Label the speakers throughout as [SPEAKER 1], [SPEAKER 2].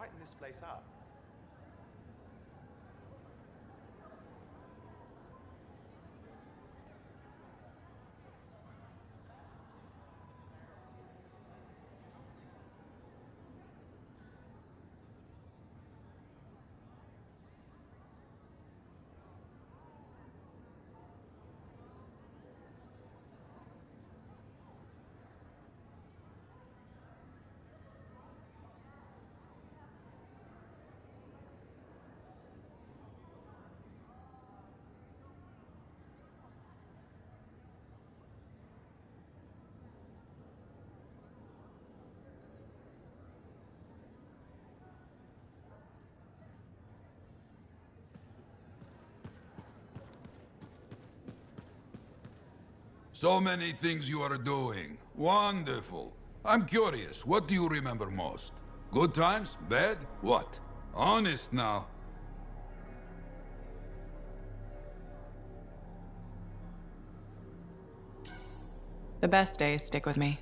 [SPEAKER 1] brighten this place up.
[SPEAKER 2] So many things you are doing. Wonderful. I'm curious, what do you remember most? Good times? Bad? What? Honest now.
[SPEAKER 3] The best days stick with me.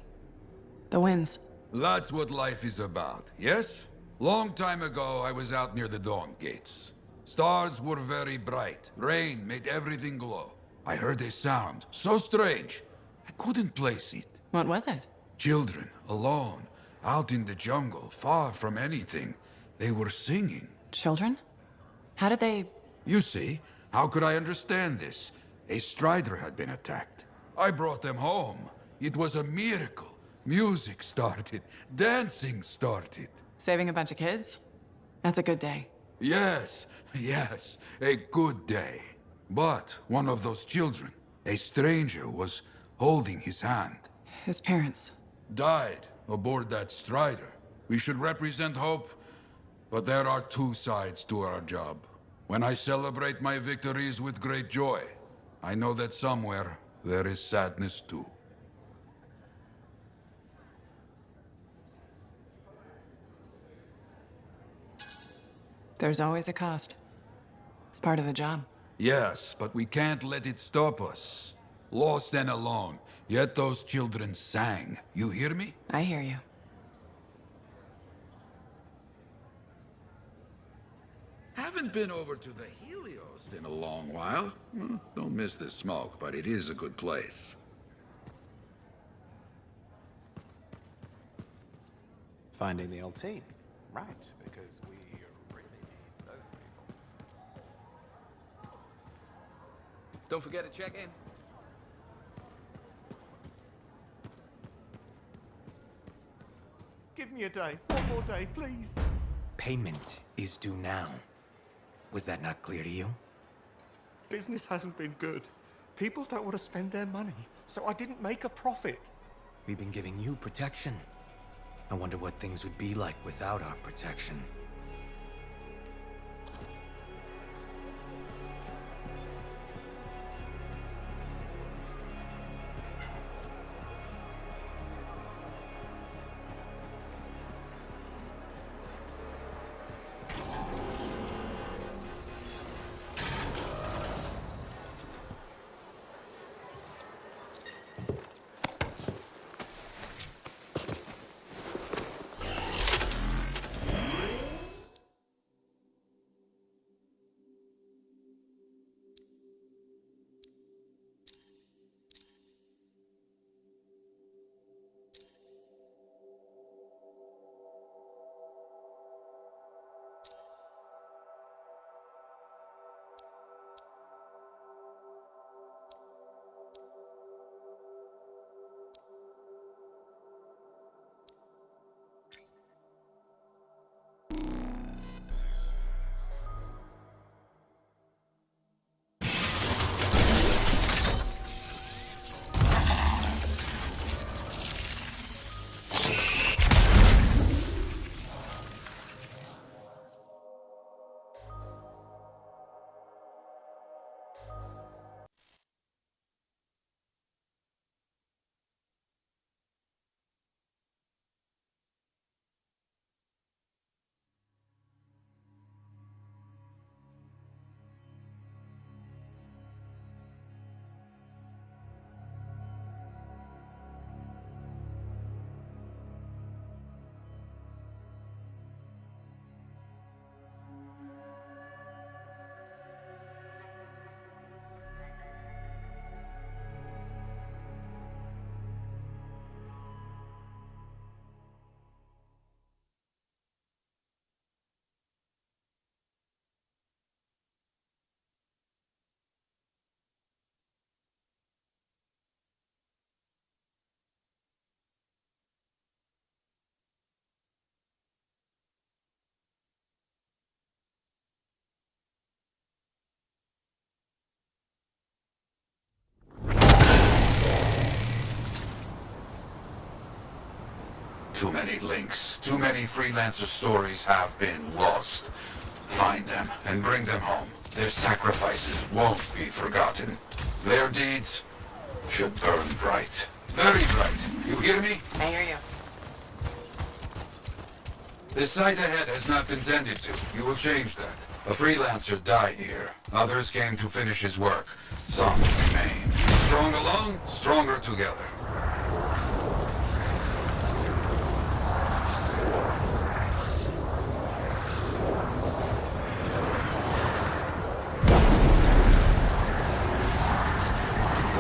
[SPEAKER 3] The wins.
[SPEAKER 2] That's what life is about, yes? Long time ago, I was out near the Dawn Gates. Stars were very bright. Rain made everything glow. I heard a sound, so strange. I couldn't place it.
[SPEAKER 3] What was it?
[SPEAKER 2] Children, alone, out in the jungle, far from anything. They were singing.
[SPEAKER 3] Children? How did they...
[SPEAKER 2] You see, how could I understand this? A strider had been attacked. I brought them home. It was a miracle. Music started. Dancing started.
[SPEAKER 3] Saving a bunch of kids? That's a good day.
[SPEAKER 2] Yes, yes, a good day. But one of those children, a stranger, was holding his hand.
[SPEAKER 3] His parents.
[SPEAKER 2] Died aboard that strider. We should represent hope, but there are two sides to our job. When I celebrate my victories with great joy, I know that somewhere there is sadness too.
[SPEAKER 3] There's always a cost. It's part of the job.
[SPEAKER 2] Yes, but we can't let it stop us. Lost and alone, yet those children sang. You hear me?
[SPEAKER 3] I hear you.
[SPEAKER 2] Haven't been over to the Helios in a long while. Don't miss the smoke, but it is a good place.
[SPEAKER 1] Finding the old team. Right, because we really need those people.
[SPEAKER 4] Don't forget to check in.
[SPEAKER 1] Give me a day. One more day, please.
[SPEAKER 5] Payment is due now. Was that not clear to you?
[SPEAKER 1] Business hasn't been good. People don't want to spend their money, so I didn't make a profit.
[SPEAKER 5] We've been giving you protection. I wonder what things would be like without our protection.
[SPEAKER 2] too many links. Too many Freelancer stories have been lost. Find them and bring them home. Their sacrifices won't be forgotten. Their deeds should burn bright. Very bright. You hear me?
[SPEAKER 3] I hear you.
[SPEAKER 2] The sight ahead has not been tended to. You will change that. A Freelancer died here. Others came to finish his work. Some remain. Strong alone, stronger together.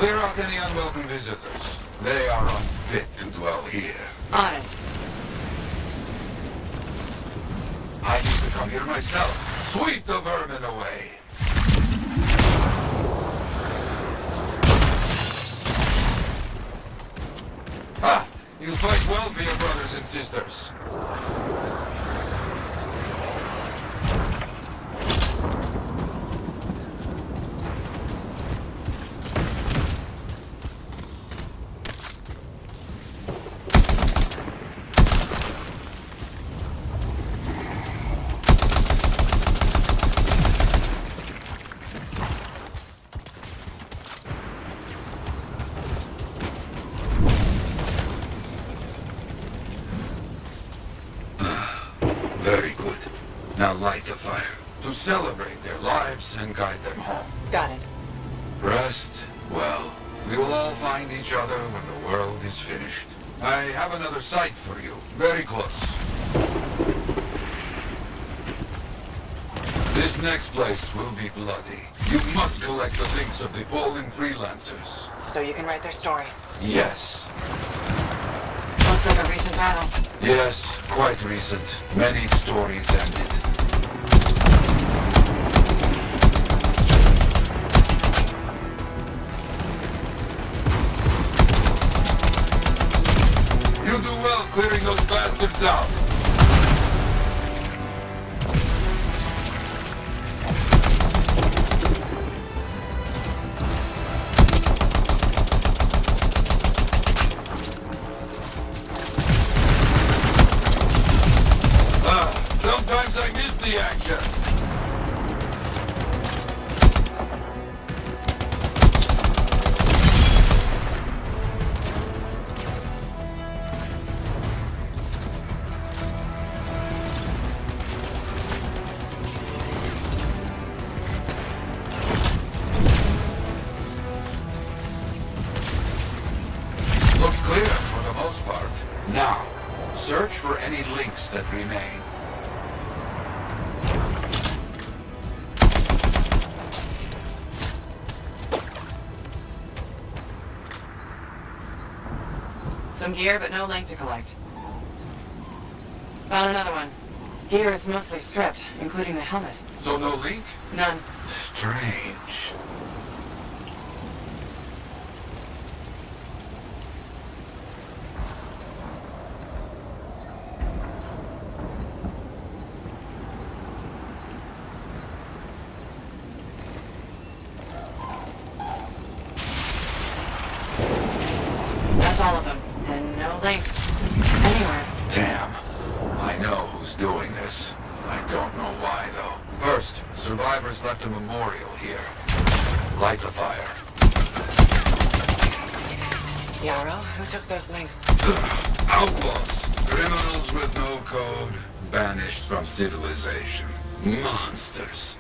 [SPEAKER 2] Clear out any unwelcome visitors. They are unfit to dwell here.
[SPEAKER 3] On it.
[SPEAKER 2] I need to come here myself. Sweep the vermin away. Ah, you fight well for your brothers and sisters. Very good. Now light a fire to celebrate their lives and guide them home.
[SPEAKER 3] Got it.
[SPEAKER 2] Rest, well, we will all find each other when the world is finished. I have another site for you, very close. This next place will be bloody. You must collect the links of the fallen Freelancers.
[SPEAKER 3] So you can write their stories.
[SPEAKER 2] Yes.
[SPEAKER 3] Looks like a recent battle.
[SPEAKER 2] Yes, quite recent. Many stories ended. You do well clearing those bastards out. Sometimes I miss the action. Looks clear for the most part. Now, search for any links that remain.
[SPEAKER 3] Some gear, but no link to collect. Found another one. Gear is mostly stripped, including the helmet.
[SPEAKER 2] So no link?
[SPEAKER 3] None.
[SPEAKER 2] Strange.
[SPEAKER 3] That's all of them. And no links. Anywhere.
[SPEAKER 2] Damn. I know who's doing this. I don't know why, though. First, survivors left a memorial here. Light the fire.
[SPEAKER 3] Yarrow, who took those links?
[SPEAKER 2] Outlaws. Criminals with no code. Banished from civilization. Monsters.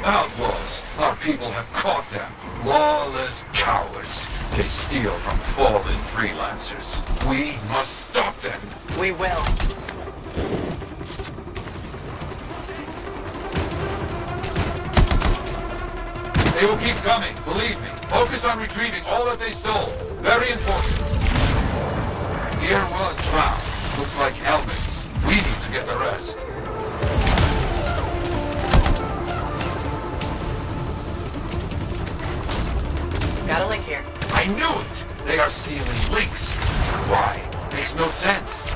[SPEAKER 2] Outlaws! Our people have caught them. Lawless cowards. They steal from fallen Freelancers. We must stop them.
[SPEAKER 3] We will.
[SPEAKER 2] They will keep coming, believe me. Focus on retrieving all that they stole. Very important. Gear was found. Looks like helmets. We need to get the rest.
[SPEAKER 3] Got a link here.
[SPEAKER 2] I knew it! They are stealing links. Why? Makes no sense.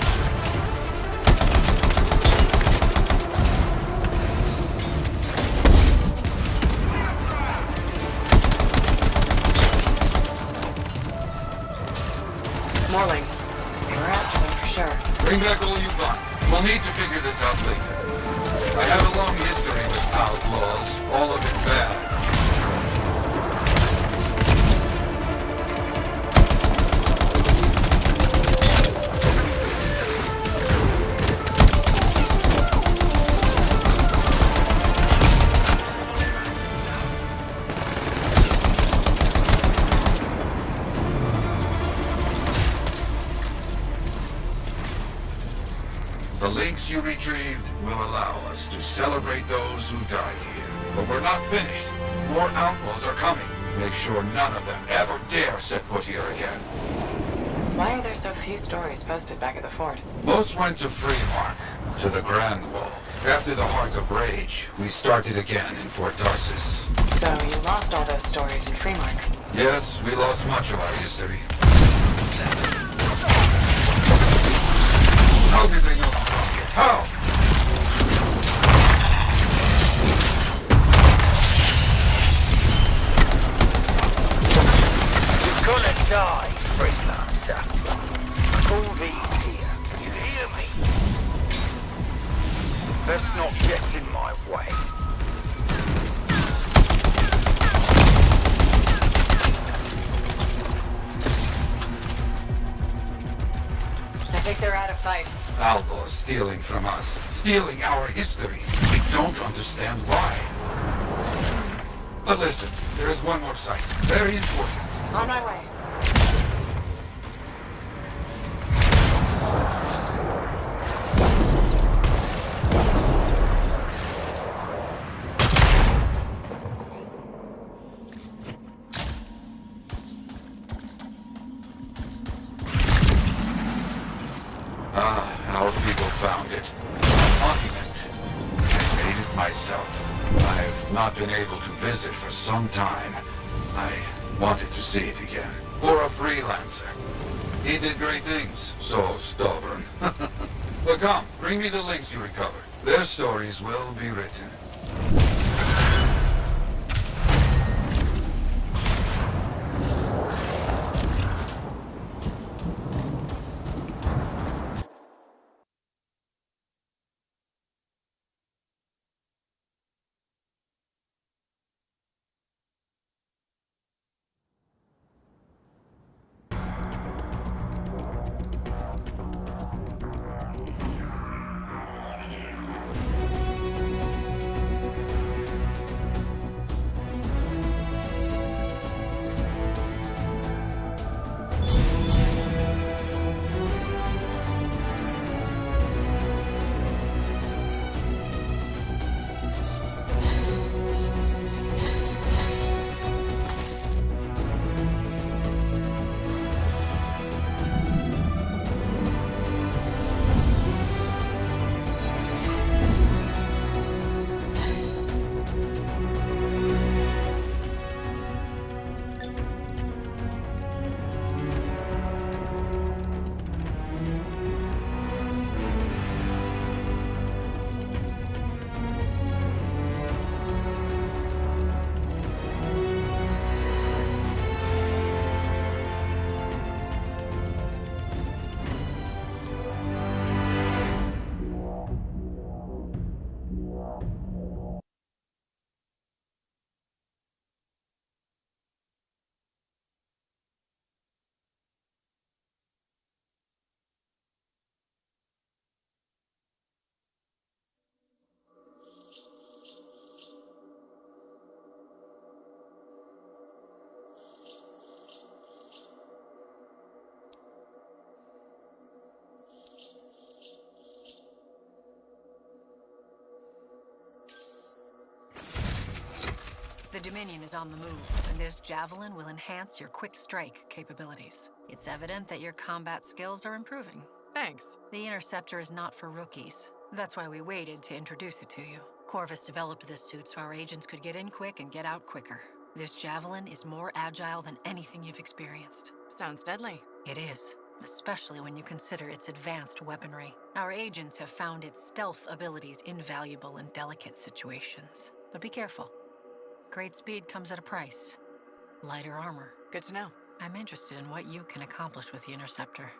[SPEAKER 3] More links. We're after them for sure.
[SPEAKER 2] Bring back all you find. We'll need to figure this out later. I have a long history with outlaws, all of it bad. The links you retrieved will allow us to celebrate those who died here. But we're not finished. More outlaws are coming. Make sure none of them ever dare set foot here again.
[SPEAKER 3] Why are there so few stories posted back at the fort?
[SPEAKER 2] Most went to Freemark, to the Grand Wall. After the Heart of Rage, we started again in Fort Tarsus.
[SPEAKER 3] So you lost all those stories in Freemark.
[SPEAKER 2] Yes, we lost much of our history. How did they know? How?
[SPEAKER 6] You're gonna die, Freelancer. All these here, you hear me? Best not get in my way.
[SPEAKER 3] I think they're out of fight.
[SPEAKER 2] Outlaws stealing from us, stealing our history. We don't understand why. But listen, there is one more site, very important.
[SPEAKER 3] On my way.
[SPEAKER 2] Our people found it. Monument. I made it myself. I've not been able to visit for some time. I wanted to see it again. For a freelancer. He did great things. So stubborn. But come, bring me the links you recovered. Their stories will be written.
[SPEAKER 7] The Dominion is on the move, and this Javelin will enhance your quick strike capabilities. It's evident that your combat skills are improving.
[SPEAKER 3] Thanks.
[SPEAKER 7] The Interceptor is not for rookies. That's why we waited to introduce it to you. Corvus developed this suit so our agents could get in quick and get out quicker. This Javelin is more agile than anything you've experienced.
[SPEAKER 3] Sounds deadly.
[SPEAKER 7] It is, especially when you consider its advanced weaponry. Our agents have found its stealth abilities invaluable in delicate situations. But be careful. Great speed comes at a price. Lighter armor.
[SPEAKER 3] Good to know.
[SPEAKER 7] I'm interested in what you can accomplish with the Interceptor.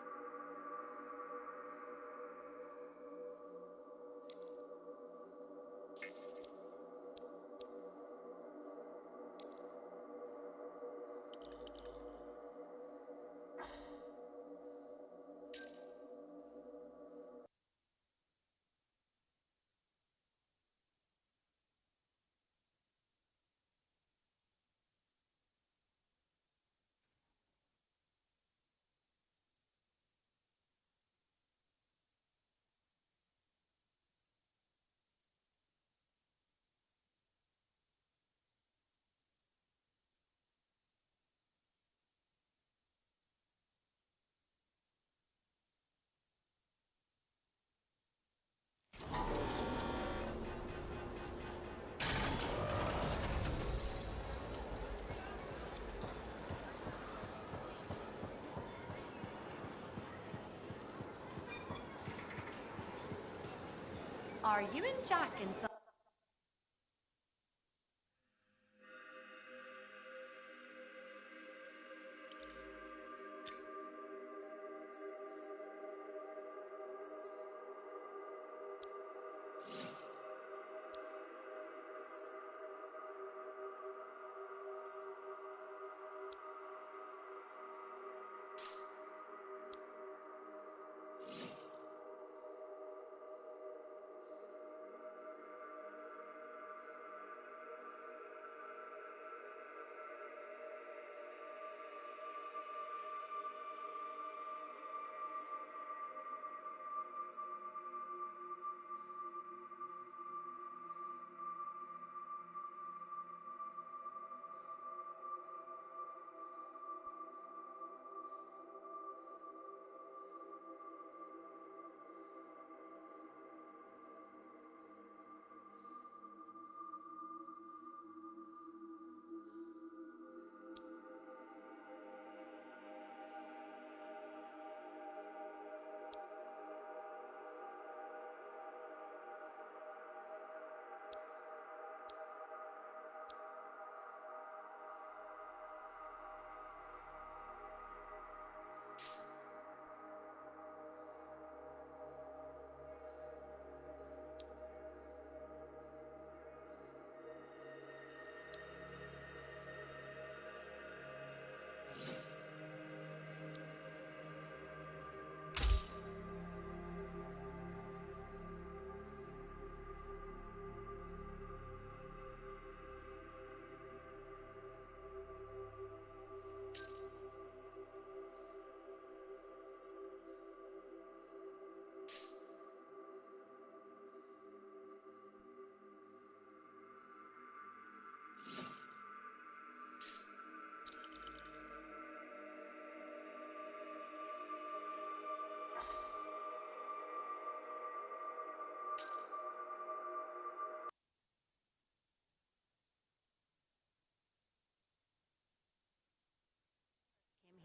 [SPEAKER 8] Are you and Jack in some...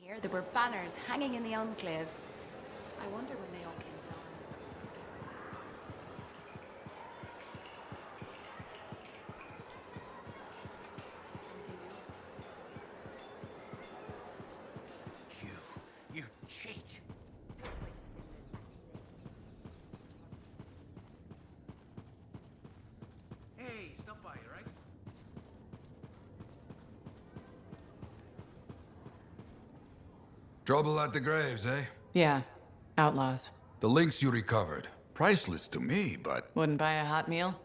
[SPEAKER 8] Here, there were banners hanging in the enclave. I wonder when they all came down.
[SPEAKER 6] You cheat.
[SPEAKER 4] Hey, stop by, all right?
[SPEAKER 2] Trouble at the graves, eh?
[SPEAKER 3] Yeah. Outlaws.
[SPEAKER 2] The links you recovered. Priceless to me, but...
[SPEAKER 3] Wouldn't buy a hot meal?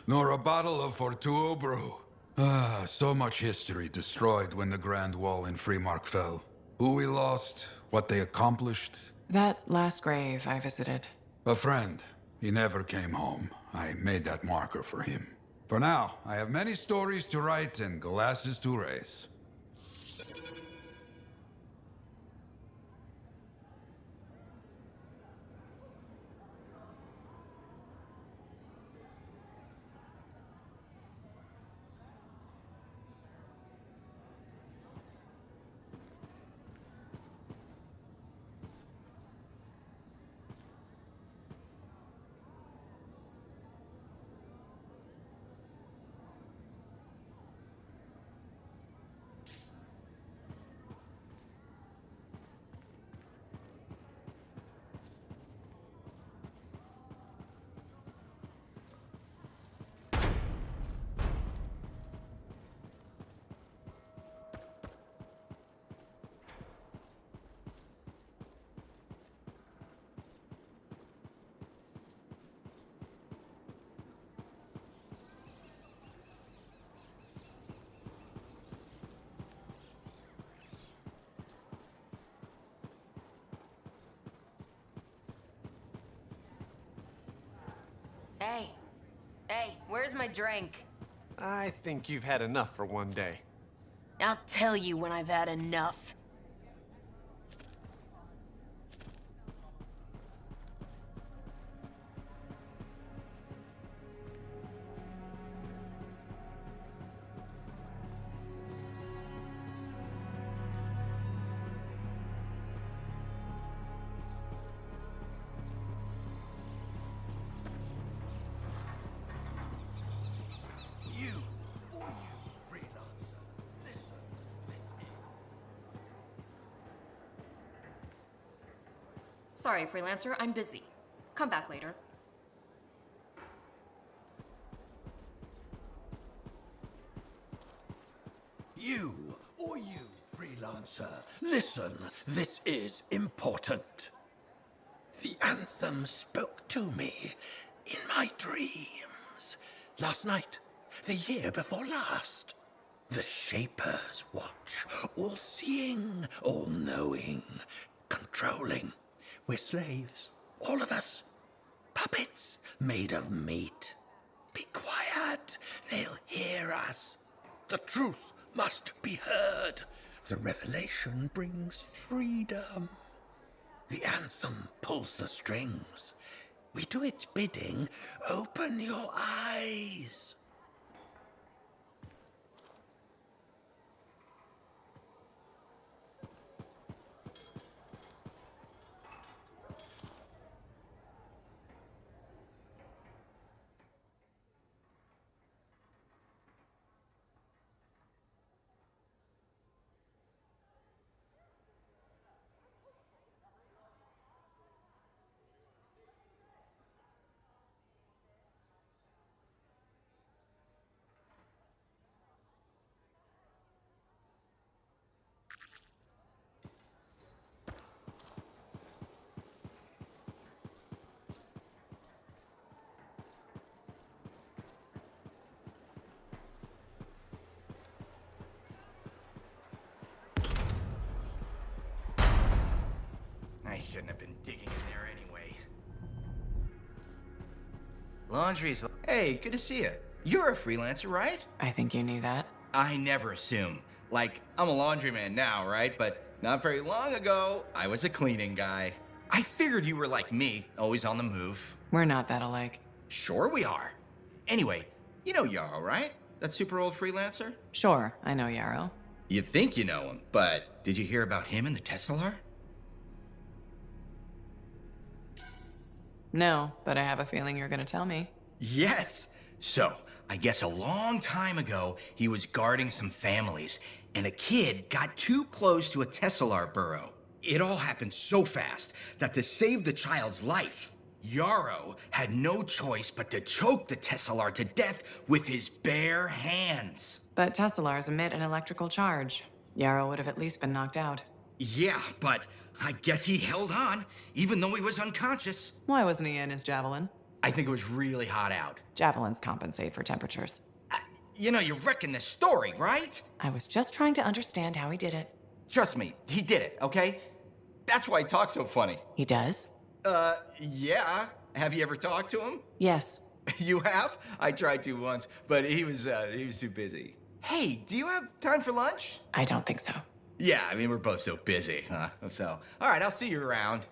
[SPEAKER 2] nor a bottle of Fortuo brew. Ah, so much history destroyed when the Grand Wall in Freemark fell. Who we lost, what they accomplished.
[SPEAKER 3] That last grave I visited.
[SPEAKER 2] A friend. He never came home. I made that marker for him. For now, I have many stories to write and glasses to raise.
[SPEAKER 8] Hey. Hey, where's my drink?
[SPEAKER 9] I think you've had enough for one day.
[SPEAKER 8] I'll tell you when I've had enough.
[SPEAKER 10] Sorry, Freelancer, I'm busy. Come back later.
[SPEAKER 6] You, Freelancer, listen, this is important. The Anthem spoke to me in my dreams. Last night, the year before last. The Shapers watch, all-seeing, all-knowing, controlling. We're slaves, all of us. Puppets made of meat. Be quiet, they'll hear us. The truth must be heard. The revelation brings freedom. The Anthem pulls the strings. We do its bidding. Open your eyes.
[SPEAKER 4] I shouldn't have been digging in there anyway. Laundry's... Hey, good to see you. You're a freelancer, right?
[SPEAKER 3] I think you knew that.
[SPEAKER 4] I never assume. Like, I'm a laundryman now, right? But not very long ago, I was a cleaning guy. I figured you were like me, always on the move.
[SPEAKER 3] We're not that alike.
[SPEAKER 4] Sure we are. Anyway, you know Yarrow, right? That super old freelancer?
[SPEAKER 3] Sure, I know Yarrow.
[SPEAKER 4] You think you know him, but did you hear about him and the Tesla?
[SPEAKER 3] No, but I have a feeling you're gonna tell me.
[SPEAKER 4] Yes. So, I guess a long time ago, he was guarding some families, and a kid got too close to a Tesla burrow. It all happened so fast that to save the child's life, Yarrow had no choice but to choke the Tesla to death with his bare hands.
[SPEAKER 3] But Teslars emit an electrical charge. Yarrow would have at least been knocked out.
[SPEAKER 4] Yeah, but I guess he held on, even though he was unconscious.
[SPEAKER 3] Why wasn't he in his Javelin?
[SPEAKER 4] I think it was really hot out.
[SPEAKER 3] Javelins compensate for temperatures.
[SPEAKER 4] You know, you're wrecking this story, right?
[SPEAKER 3] I was just trying to understand how he did it.
[SPEAKER 4] Trust me, he did it, okay? That's why he talks so funny.
[SPEAKER 3] He does?
[SPEAKER 4] Yeah. Have you ever talked to him?
[SPEAKER 3] Yes.
[SPEAKER 4] You have? I tried to once, but he was too busy. Hey, do you have time for lunch?
[SPEAKER 3] I don't think so.
[SPEAKER 4] Yeah, I mean, we're both so busy, huh? So, all right, I'll see you around.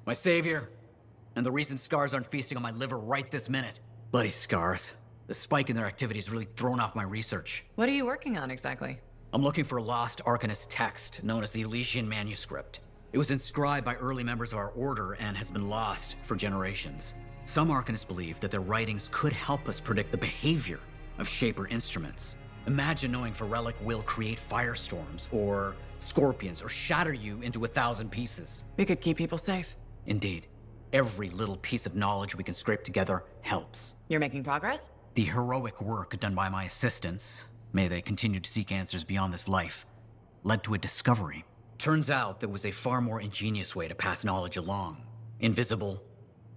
[SPEAKER 11] My savior, and the reason scars aren't feasting on my liver right this minute. Bloody scars. The spike in their activity has really thrown off my research.
[SPEAKER 3] What are you working on exactly?
[SPEAKER 11] I'm looking for a lost Arcanist text known as the Elysian Manuscript. It was inscribed by early members of our order and has been lost for generations. Some Arcanists believe that their writings could help us predict the behavior of Shaper instruments. Imagine knowing Varelic will create firestorms, or scorpions, or shatter you into 1,000 pieces.
[SPEAKER 3] We could keep people safe.
[SPEAKER 11] Indeed. Every little piece of knowledge we can scrape together helps.
[SPEAKER 3] You're making progress?
[SPEAKER 11] The heroic work done by my assistants, may they continue to seek answers beyond this life, led to a discovery. Turns out there was a far more ingenious way to pass knowledge along. Invisible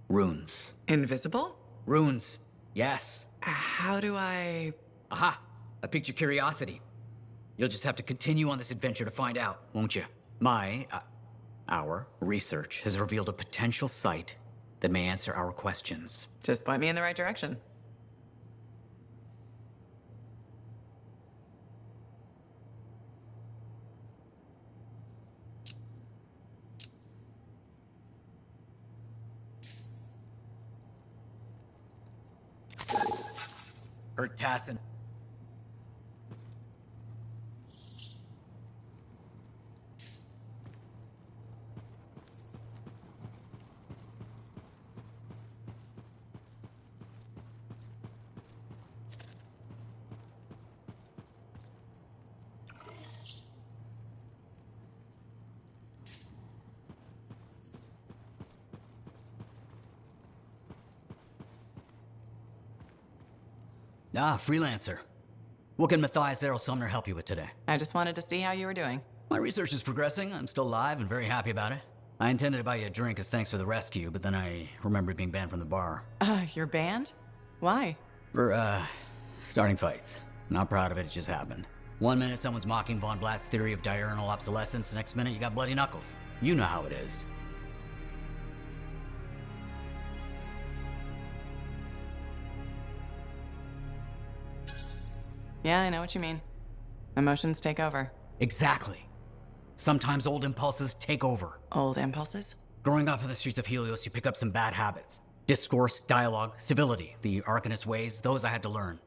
[SPEAKER 11] runes.
[SPEAKER 3] Invisible?
[SPEAKER 11] Runes, yes.
[SPEAKER 3] How do I...
[SPEAKER 11] Aha! I piqued your curiosity. You'll just have to continue on this adventure to find out, won't you? Our research has revealed a potential site that may answer our questions.
[SPEAKER 3] Just point me in the right direction.
[SPEAKER 11] Heard Tassin. Ah, Freelancer. What can Matthias Errol Sumner help you with today?
[SPEAKER 3] I just wanted to see how you were doing.
[SPEAKER 11] My research is progressing. I'm still alive and very happy about it. I intended to buy you a drink as thanks for the rescue, but then I remembered being banned from the bar.
[SPEAKER 3] You're banned? Why?
[SPEAKER 11] For, starting fights. Not proud of it, it just happened. One minute someone's mocking Von Blatt's theory of diurnal obsolescence, next minute you got bloody knuckles. You know how it is.
[SPEAKER 3] Yeah, I know what you mean. Emotions take over.
[SPEAKER 11] Exactly. Sometimes old impulses take over.
[SPEAKER 3] Old impulses?
[SPEAKER 11] Growing up in the streets of Helios, you pick up some bad habits. Discourse, dialogue, civility, the Arcanist ways, those I had to learn.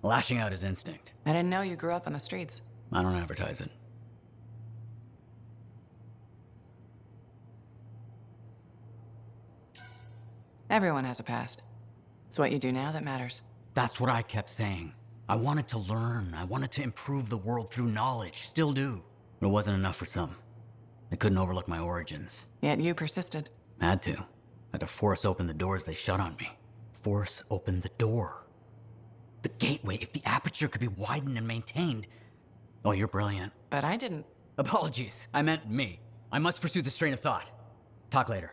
[SPEAKER 11] Lashing out is instinct.
[SPEAKER 3] I didn't know you grew up on the streets.
[SPEAKER 11] I don't advertise it.
[SPEAKER 3] Everyone has a past. It's what you do now that matters.
[SPEAKER 11] That's what I kept saying. I wanted to learn. I wanted to improve the world through knowledge. Still do. But it wasn't enough for some. I couldn't overlook my origins.
[SPEAKER 3] Yet you persisted.
[SPEAKER 11] Had to. Had to force open the doors they shut on me. Force open the door. The gateway, if the aperture could be widened and maintained. Oh, you're brilliant.
[SPEAKER 3] But I didn't.
[SPEAKER 11] Apologies. I meant me. I must pursue this train of thought. Talk later.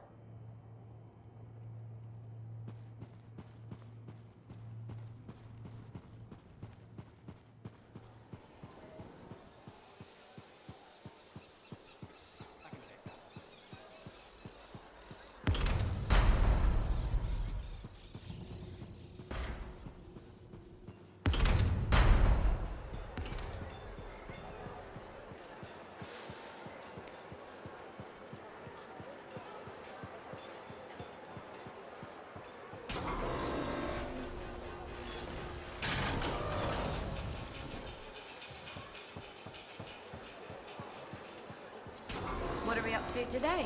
[SPEAKER 8] What are we up to today?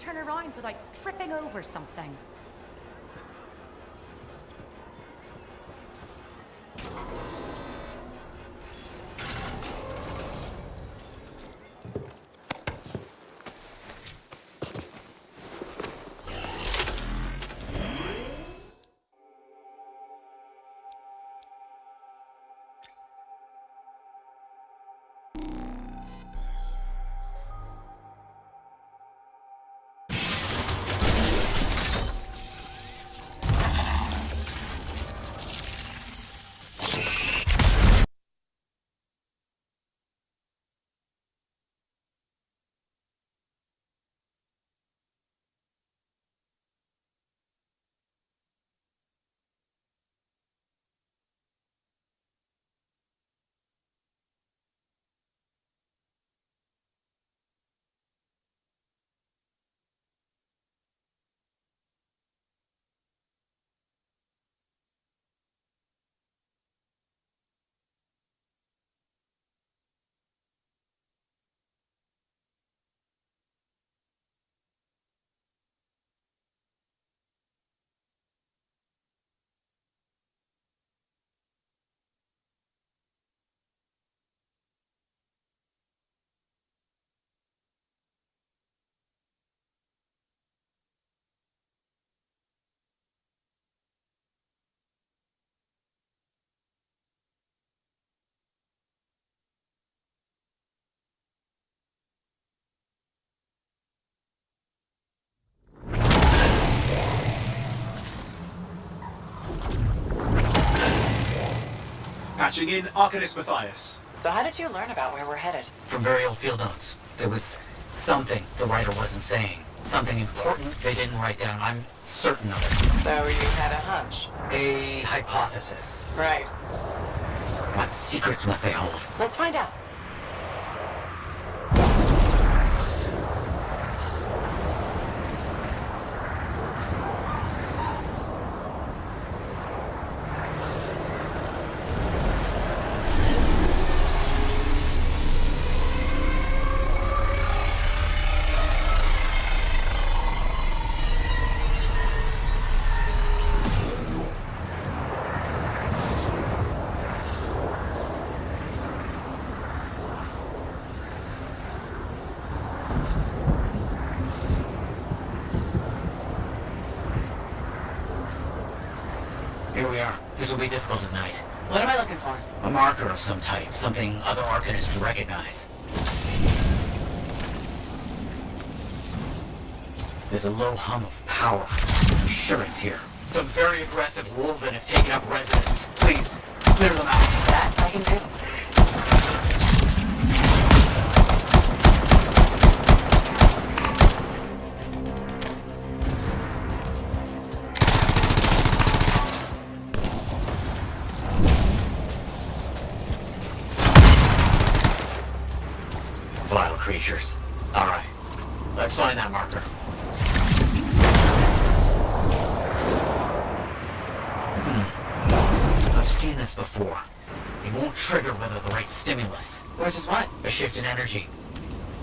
[SPEAKER 8] turn around without tripping over something.
[SPEAKER 12] Patching in Arcanist Matthias.
[SPEAKER 11] So how did you learn about where we're headed? From very old field notes. There was something the writer wasn't saying. Something important they didn't write down. I'm certain of it.
[SPEAKER 3] So you had a hunch?
[SPEAKER 11] A hypothesis.
[SPEAKER 3] Right.
[SPEAKER 11] What secrets must they hold?
[SPEAKER 3] Let's find out.
[SPEAKER 11] Here we are. This will be difficult at night.
[SPEAKER 3] What am I looking for?
[SPEAKER 11] A marker of some type. Something other Arcanists would recognize. There's a low hum of power. I'm sure it's here. Some very aggressive wolven have taken up residence. Please, clear them out.
[SPEAKER 3] That I can do.
[SPEAKER 11] Vile creatures. Alright. Let's find that marker. I've seen this before. It won't trigger without the right stimulus.
[SPEAKER 3] Which is what?
[SPEAKER 11] A shift in energy.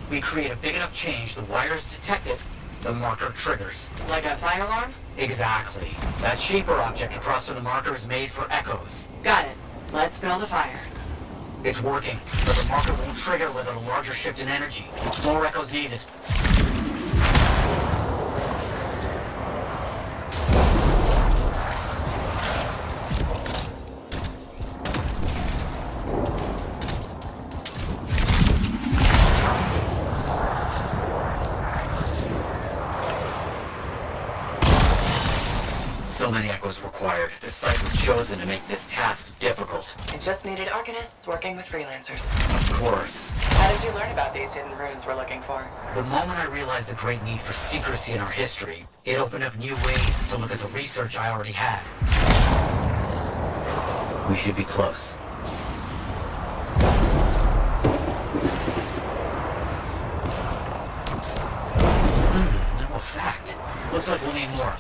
[SPEAKER 11] We create a big enough change, the wires detect it, the marker triggers.
[SPEAKER 3] Like a fire alarm?
[SPEAKER 11] Exactly. That shaper object across from the marker is made for echoes.
[SPEAKER 3] Got it. Let's build a fire.
[SPEAKER 11] It's working, but the marker won't trigger without a larger shift in energy. More echoes needed. So many echoes required. This site was chosen to make this task difficult.
[SPEAKER 3] It just needed Arcanists working with Freelancers.
[SPEAKER 11] Of course.
[SPEAKER 3] How did you learn about these hidden runes we're looking for?
[SPEAKER 11] The moment I realized the great need for secrecy in our history, it opened up new ways to look at the research I already had. We should be close. No effect. Looks like we'll need more.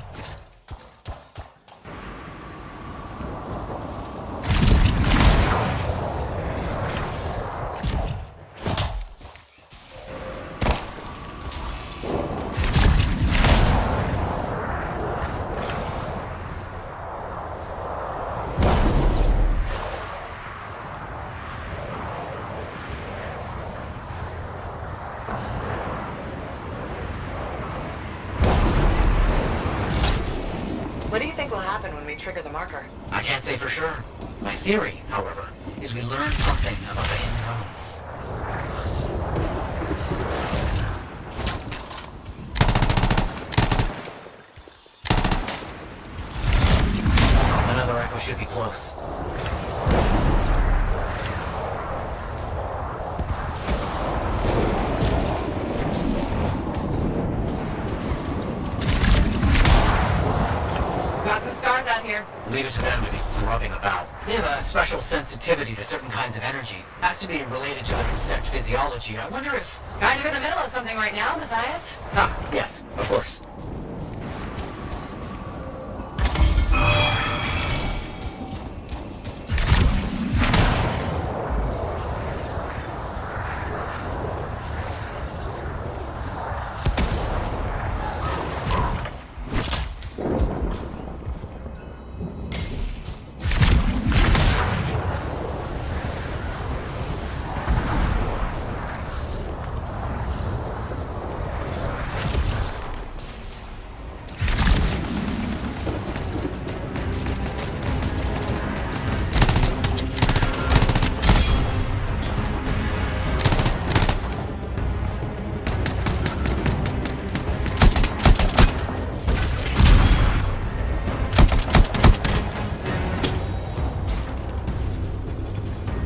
[SPEAKER 3] What do you think will happen when we trigger the marker?
[SPEAKER 11] I can't say for sure. My theory, however, is we learn something about the hidden runes. Another echo should be close.
[SPEAKER 3] Got some scars out here.
[SPEAKER 11] Leave it to them to be grubbing about. They have a special sensitivity to certain kinds of energy. Has to be related to their insect physiology. I wonder if...
[SPEAKER 3] Kind of in the middle of something right now, Matthias.
[SPEAKER 11] Ah, yes, of course.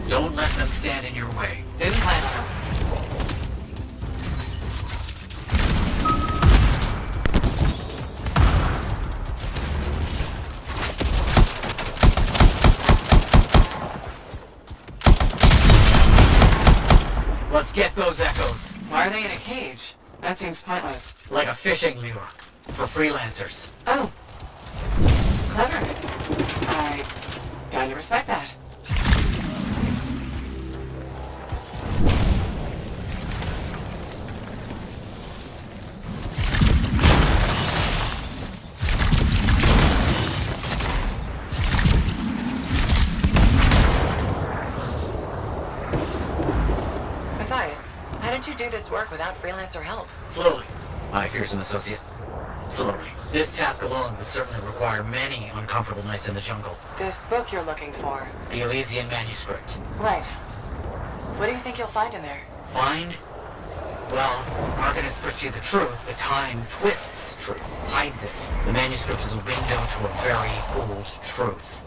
[SPEAKER 11] Don't let them stand in your way.
[SPEAKER 3] Didn't plan on it.
[SPEAKER 11] Let's get those echoes.
[SPEAKER 3] Why are they in a cage? That seems pointless.
[SPEAKER 11] Like a fishing lure. For freelancers.
[SPEAKER 3] Oh. Clever. I kinda respect that. Matthias, how did you do this work without freelancer help?
[SPEAKER 11] Slowly. My fearsome associate. Slowly. This task alone would certainly require many uncomfortable nights in the jungle.
[SPEAKER 3] This book you're looking for.
[SPEAKER 11] The Elysian manuscript.
[SPEAKER 3] Right. What do you think you'll find in there?
[SPEAKER 11] Find? Well, Arcanists pursue the truth, but time twists truth, hides it. The manuscript is a window to a very old truth.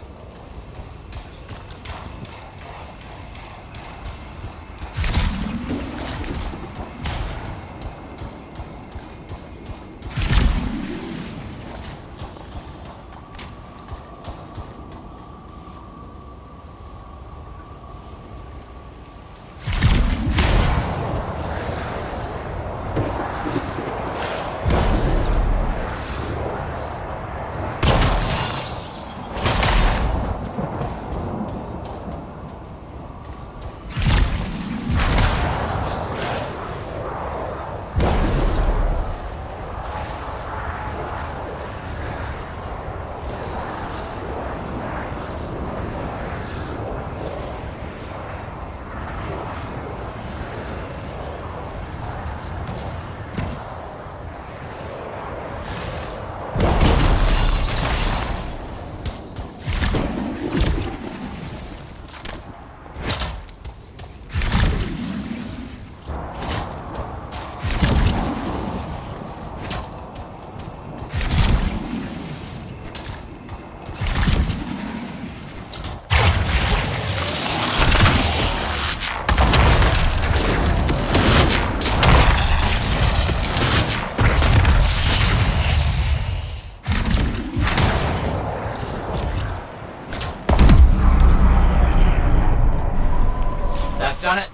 [SPEAKER 11] Done it.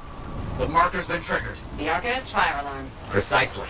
[SPEAKER 11] The marker's been triggered.
[SPEAKER 3] The Arcanist fire alarm.
[SPEAKER 11] Precisely.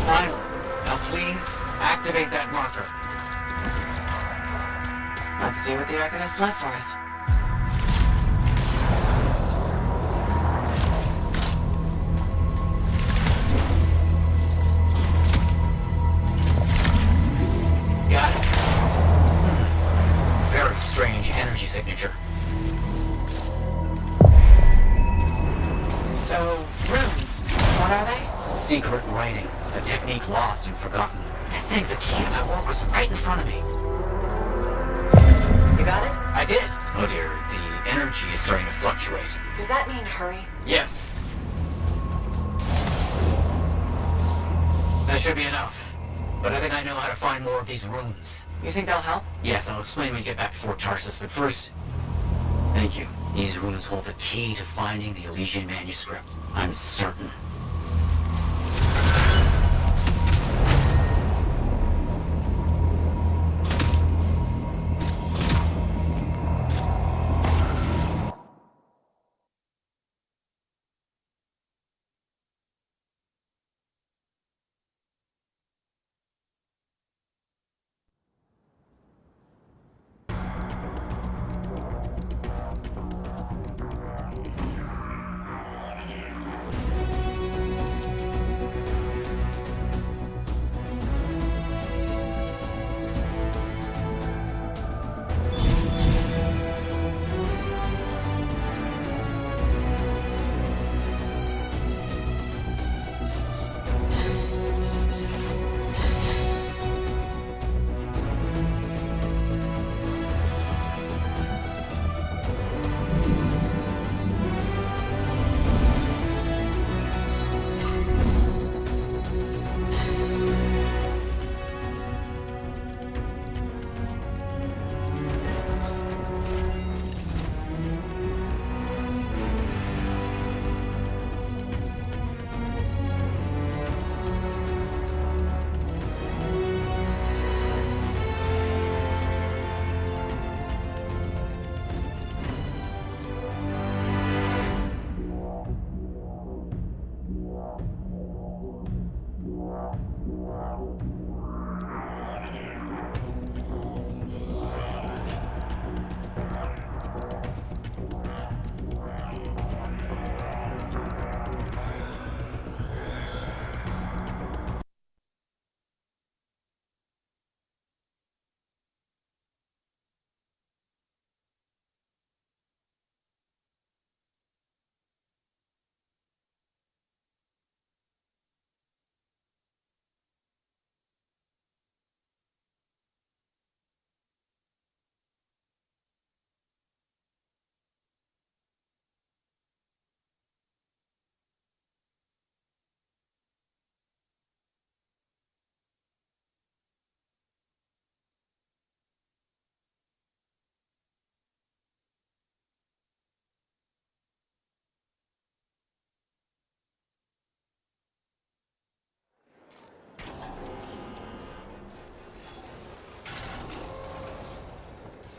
[SPEAKER 11] Finally. Now please, activate that marker.
[SPEAKER 3] Let's see what the Arcanist left for us.
[SPEAKER 11] Got it. Very strange energy signature.
[SPEAKER 3] So, runes. What are they?
[SPEAKER 11] Secret writing. A technique lost and forgotten. To think the key to my work was right in front of me.
[SPEAKER 3] You got it?
[SPEAKER 11] I did. Oh dear, the energy is starting to fluctuate.
[SPEAKER 3] Does that mean hurry?
[SPEAKER 11] Yes. That should be enough. But I think I know how to find more of these runes.
[SPEAKER 3] You think they'll help?
[SPEAKER 11] Yes, I'll explain when we get back to Fort Tarsus, but first... Thank you. These runes hold the key to finding the Elysian manuscript. I'm certain.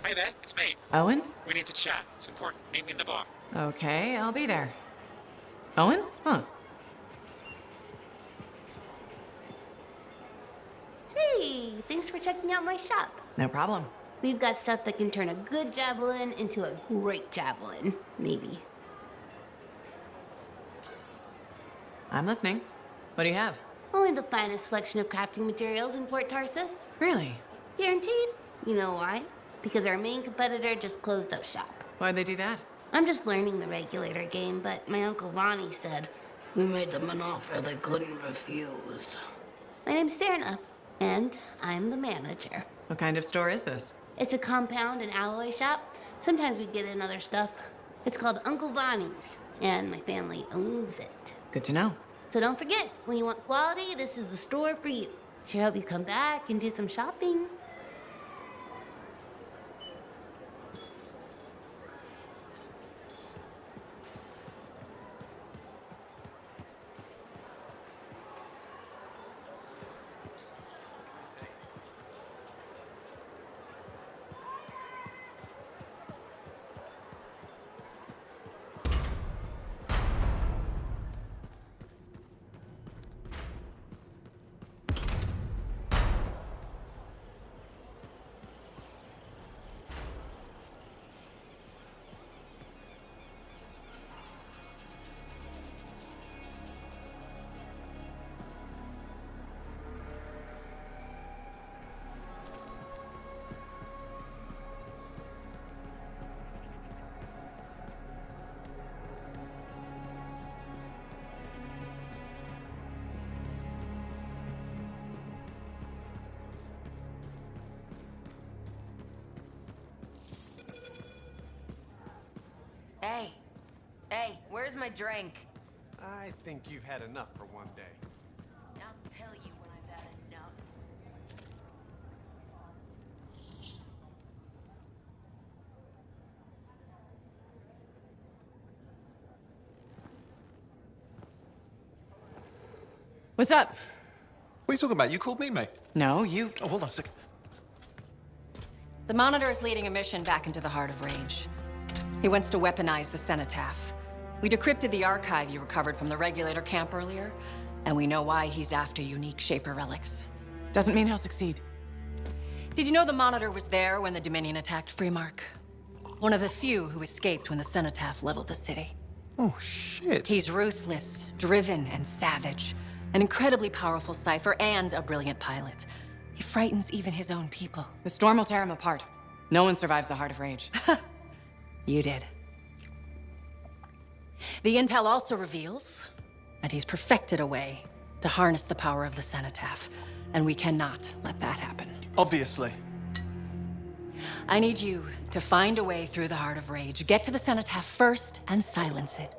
[SPEAKER 12] Hey there, it's me.
[SPEAKER 3] Owen?
[SPEAKER 12] We need to chat. It's important. Meet me in the bar.
[SPEAKER 3] Okay, I'll be there. Owen? Huh.
[SPEAKER 13] Hey, thanks for checking out my shop.
[SPEAKER 3] No problem.
[SPEAKER 13] We've got stuff that can turn a good javelin into a great javelin. Maybe.
[SPEAKER 3] I'm listening. What do you have?
[SPEAKER 13] Only the finest selection of crafting materials in Fort Tarsus.
[SPEAKER 3] Really?
[SPEAKER 13] Guaranteed. You know why? Because our main competitor just closed up shop.
[SPEAKER 3] Why'd they do that?
[SPEAKER 13] I'm just learning the regulator game, but my Uncle Ronnie said, we made them an offer they couldn't refuse. My name's Serna, and I'm the manager.
[SPEAKER 3] What kind of store is this?
[SPEAKER 13] It's a compound and alloy shop. Sometimes we get in other stuff. It's called Uncle Ronnie's, and my family owns it.
[SPEAKER 3] Good to know.
[SPEAKER 13] So don't forget, when you want quality, this is the store for you. Sure hope you come back and do some shopping.
[SPEAKER 8] Hey. Hey, where's my drink?
[SPEAKER 9] I think you've had enough for one day.
[SPEAKER 8] I'll tell you when I've had enough.
[SPEAKER 3] What's up?
[SPEAKER 14] What are you talking about? You called me, mate.
[SPEAKER 3] No, you...
[SPEAKER 14] Oh, hold on a second.
[SPEAKER 7] The Monitor is leading a mission back into the Heart of Rage. He wants to weaponize the Cenotaph. We decrypted the archive you recovered from the Regulator camp earlier, and we know why he's after unique Shaper relics.
[SPEAKER 3] Doesn't mean he'll succeed.
[SPEAKER 7] Did you know the Monitor was there when the Dominion attacked Freemark? One of the few who escaped when the Cenotaph leveled the city.
[SPEAKER 14] Oh, shit.
[SPEAKER 7] He's ruthless, driven, and savage. An incredibly powerful cipher and a brilliant pilot. He frightens even his own people.
[SPEAKER 3] The storm will tear him apart. No one survives the Heart of Rage.
[SPEAKER 7] You did. The intel also reveals that he's perfected a way to harness the power of the Cenotaph, and we cannot let that happen.
[SPEAKER 14] Obviously.
[SPEAKER 7] I need you to find a way through the Heart of Rage, get to the Cenotaph first, and silence it.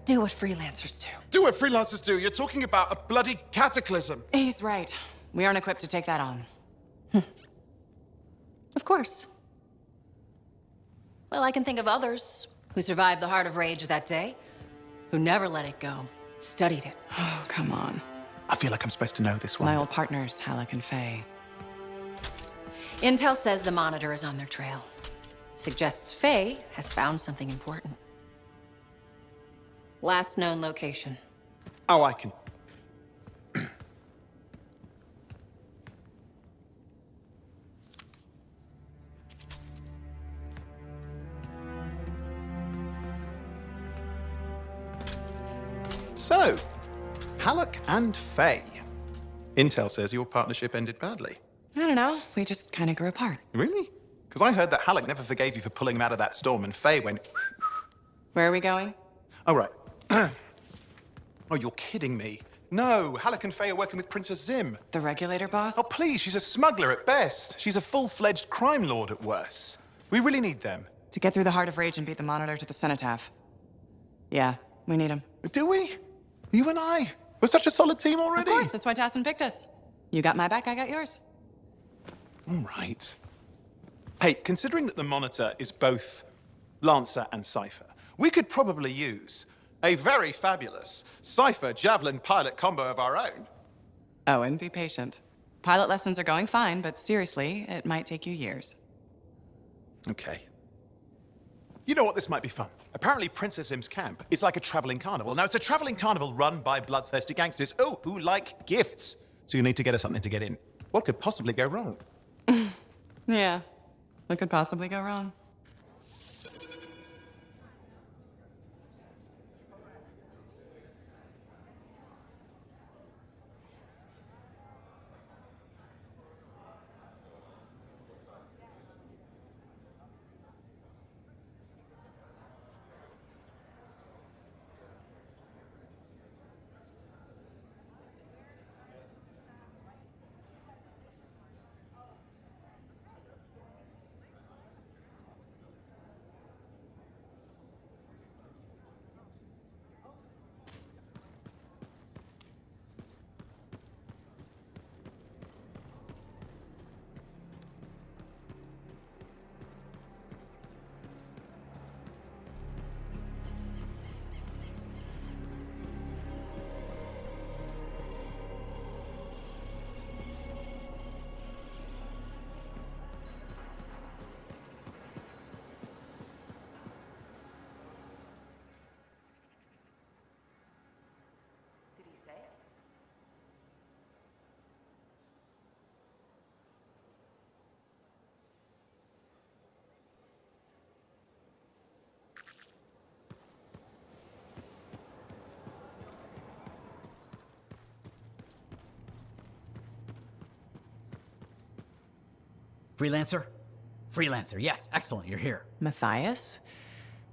[SPEAKER 7] Do what Freelancers do.
[SPEAKER 14] Do what Freelancers do? You're talking about a bloody cataclysm.
[SPEAKER 3] He's right. We aren't equipped to take that on.
[SPEAKER 7] Of course. Well, I can think of others who survived the Heart of Rage that day, who never let it go, studied it.
[SPEAKER 3] Oh, come on.
[SPEAKER 14] I feel like I'm supposed to know this one.
[SPEAKER 3] My old partners, Halleck and Faye.
[SPEAKER 7] Intel says the Monitor is on their trail. It suggests Faye has found something important. Last known location.
[SPEAKER 14] Oh, I can... So, Halleck and Faye. Intel says your partnership ended badly.
[SPEAKER 3] I don't know. We just kind of grew apart.
[SPEAKER 14] Really? Because I heard that Halleck never forgave you for pulling him out of that storm, and Faye went...
[SPEAKER 3] Where are we going?
[SPEAKER 14] Oh, right. Oh, you're kidding me. No, Halleck and Faye are working with Princess Zim.
[SPEAKER 3] The Regulator boss?
[SPEAKER 14] Oh, please, she's a smuggler at best. She's a full-fledged crime lord at worst. We really need them.
[SPEAKER 3] To get through the Heart of Rage and beat the Monitor to the Cenotaph. Yeah, we need him.
[SPEAKER 14] Do we? You and I? We're such a solid team already.
[SPEAKER 3] Of course, that's why Tassin picked us. You got my back, I got yours.
[SPEAKER 14] All right. Hey, considering that the Monitor is both Lancer and Cypher, we could probably use a very fabulous Cypher Javelin pilot combo of our own.
[SPEAKER 3] Oh, and be patient. Pilot lessons are going fine, but seriously, it might take you years.
[SPEAKER 14] Okay. You know what? This might be fun. Apparently, Princess Zim's camp is like a traveling carnival. Now, it's a traveling carnival run by bloodthirsty gangsters, who like gifts. So you need to get us something to get in. What could possibly go wrong?
[SPEAKER 3] Yeah, what could possibly go wrong?
[SPEAKER 11] Freelancer? Freelancer, yes, excellent, you're here.
[SPEAKER 3] Matthias?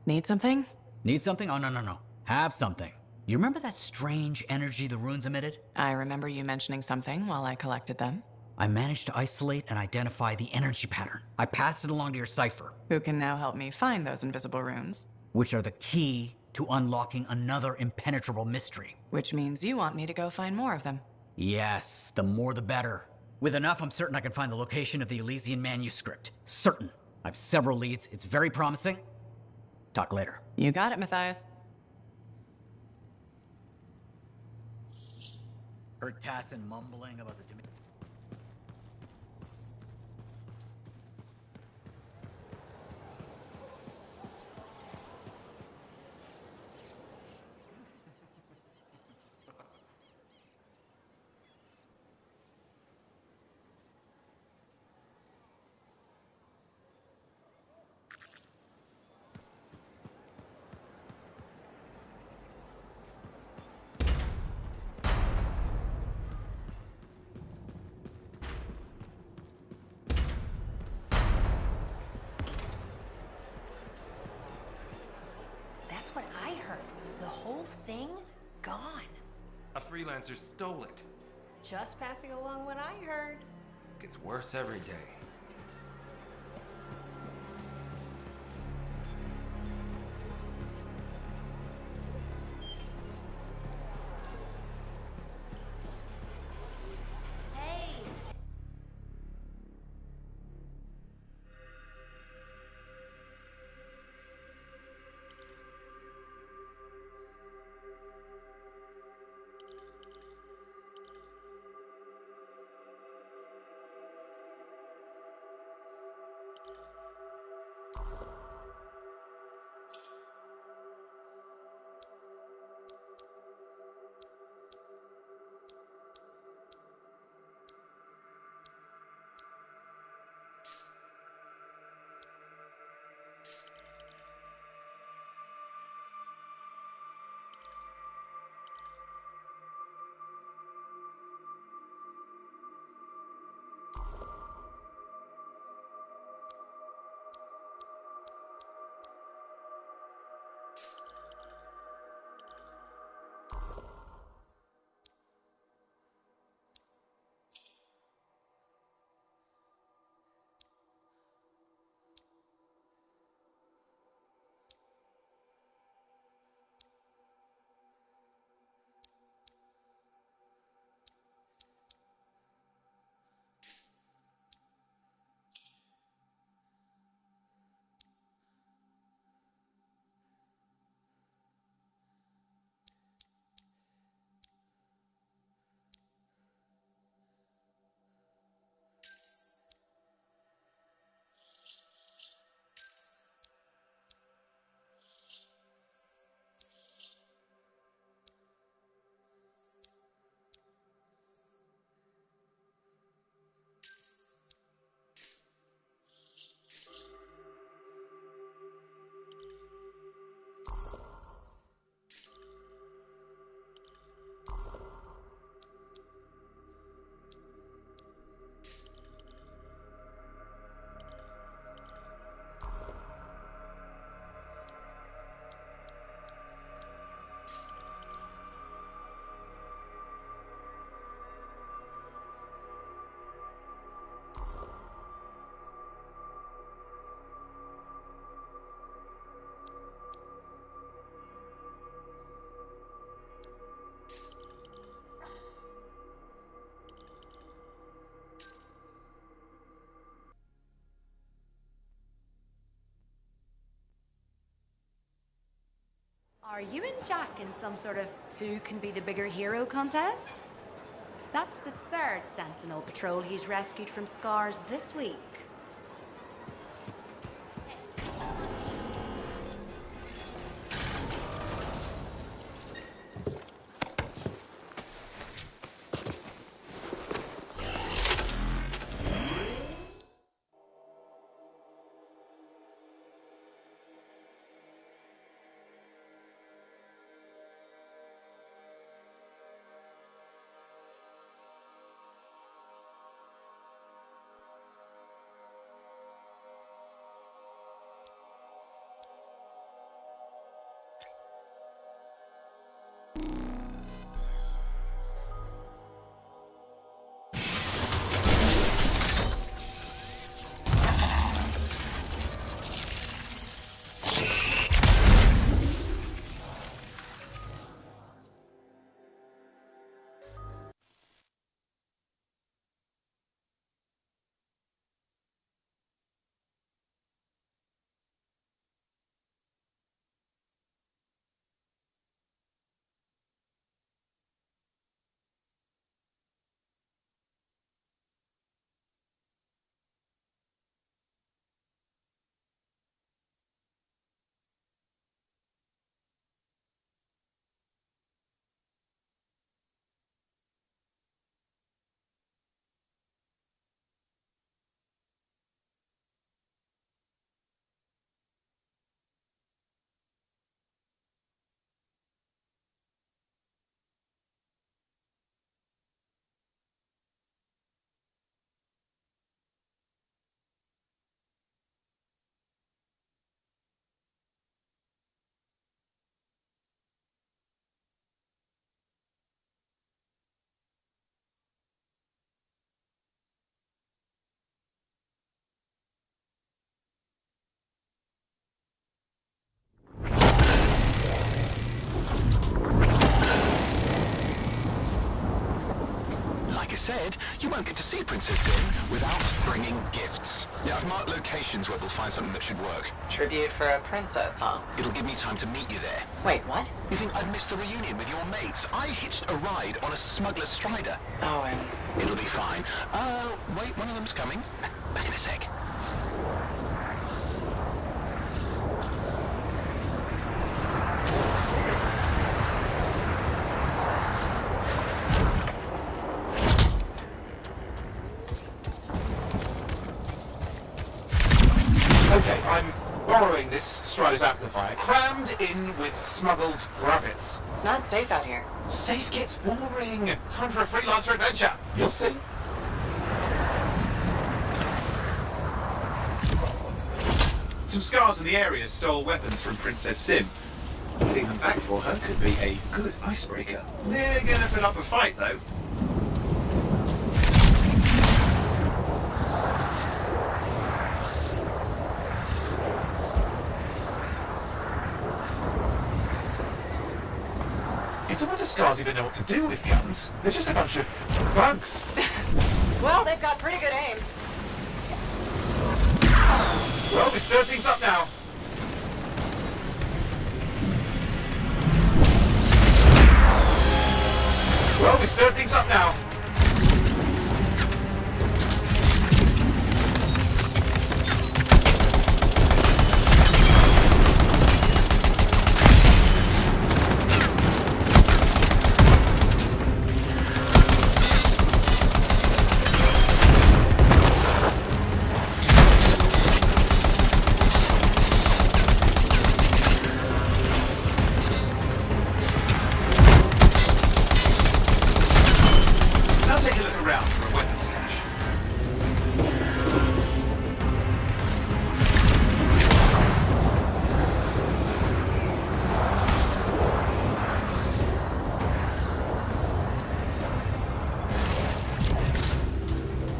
[SPEAKER 3] Need something?
[SPEAKER 11] Need something? Oh, no. Have something. You remember that strange energy the runes emitted?
[SPEAKER 3] I remember you mentioning something while I collected them.
[SPEAKER 11] I managed to isolate and identify the energy pattern. I passed it along to your cipher.
[SPEAKER 3] Who can now help me find those invisible runes?
[SPEAKER 11] which are the key to unlocking another impenetrable mystery.
[SPEAKER 3] Which means you want me to go find more of them.
[SPEAKER 11] Yes, the more the better. With enough, I'm certain I can find the location of the Elysian manuscript. Certain. I have several leads. It's very promising. Talk later.
[SPEAKER 3] You got it, Matthias.
[SPEAKER 11] Heard Tassin mumbling about the
[SPEAKER 8] That's what I heard. The whole thing gone.
[SPEAKER 9] A freelancer stole it.
[SPEAKER 8] Just passing along what I heard.
[SPEAKER 9] Gets worse every day.
[SPEAKER 8] Hey! Are you and Jack in some sort of who can be the bigger hero contest? That's the third Sentinel patrol he's rescued from scars this week.
[SPEAKER 15] said you won't get to see Princess Zim without bringing gifts. Yeah, I've marked locations where we'll find something that should work.
[SPEAKER 3] Tribute for a princess, huh?
[SPEAKER 15] It'll give me time to meet you there.
[SPEAKER 3] Wait, what?
[SPEAKER 15] You think I'd miss the reunion with your mates? I hitched a ride on a smuggler's strider.
[SPEAKER 3] Oh, and...
[SPEAKER 15] It'll be fine. Wait, one of them's coming. Back in a sec.
[SPEAKER 14] Okay, I'm borrowing this Strider's amplifier, crammed in with smuggled rabbits.
[SPEAKER 3] It's not safe out here.
[SPEAKER 14] Safe gets boring. Time for a freelancer adventure. You'll see. Some scars in the area stole weapons from Princess Sim. Getting them back for her could be a good icebreaker. They're gonna put up a fight, though. It's a wonder scars even know what to do with guns. They're just a bunch of bugs.
[SPEAKER 3] Well, they've got pretty good aim.
[SPEAKER 14] Well, we stir things up now. Well, we stir things up now.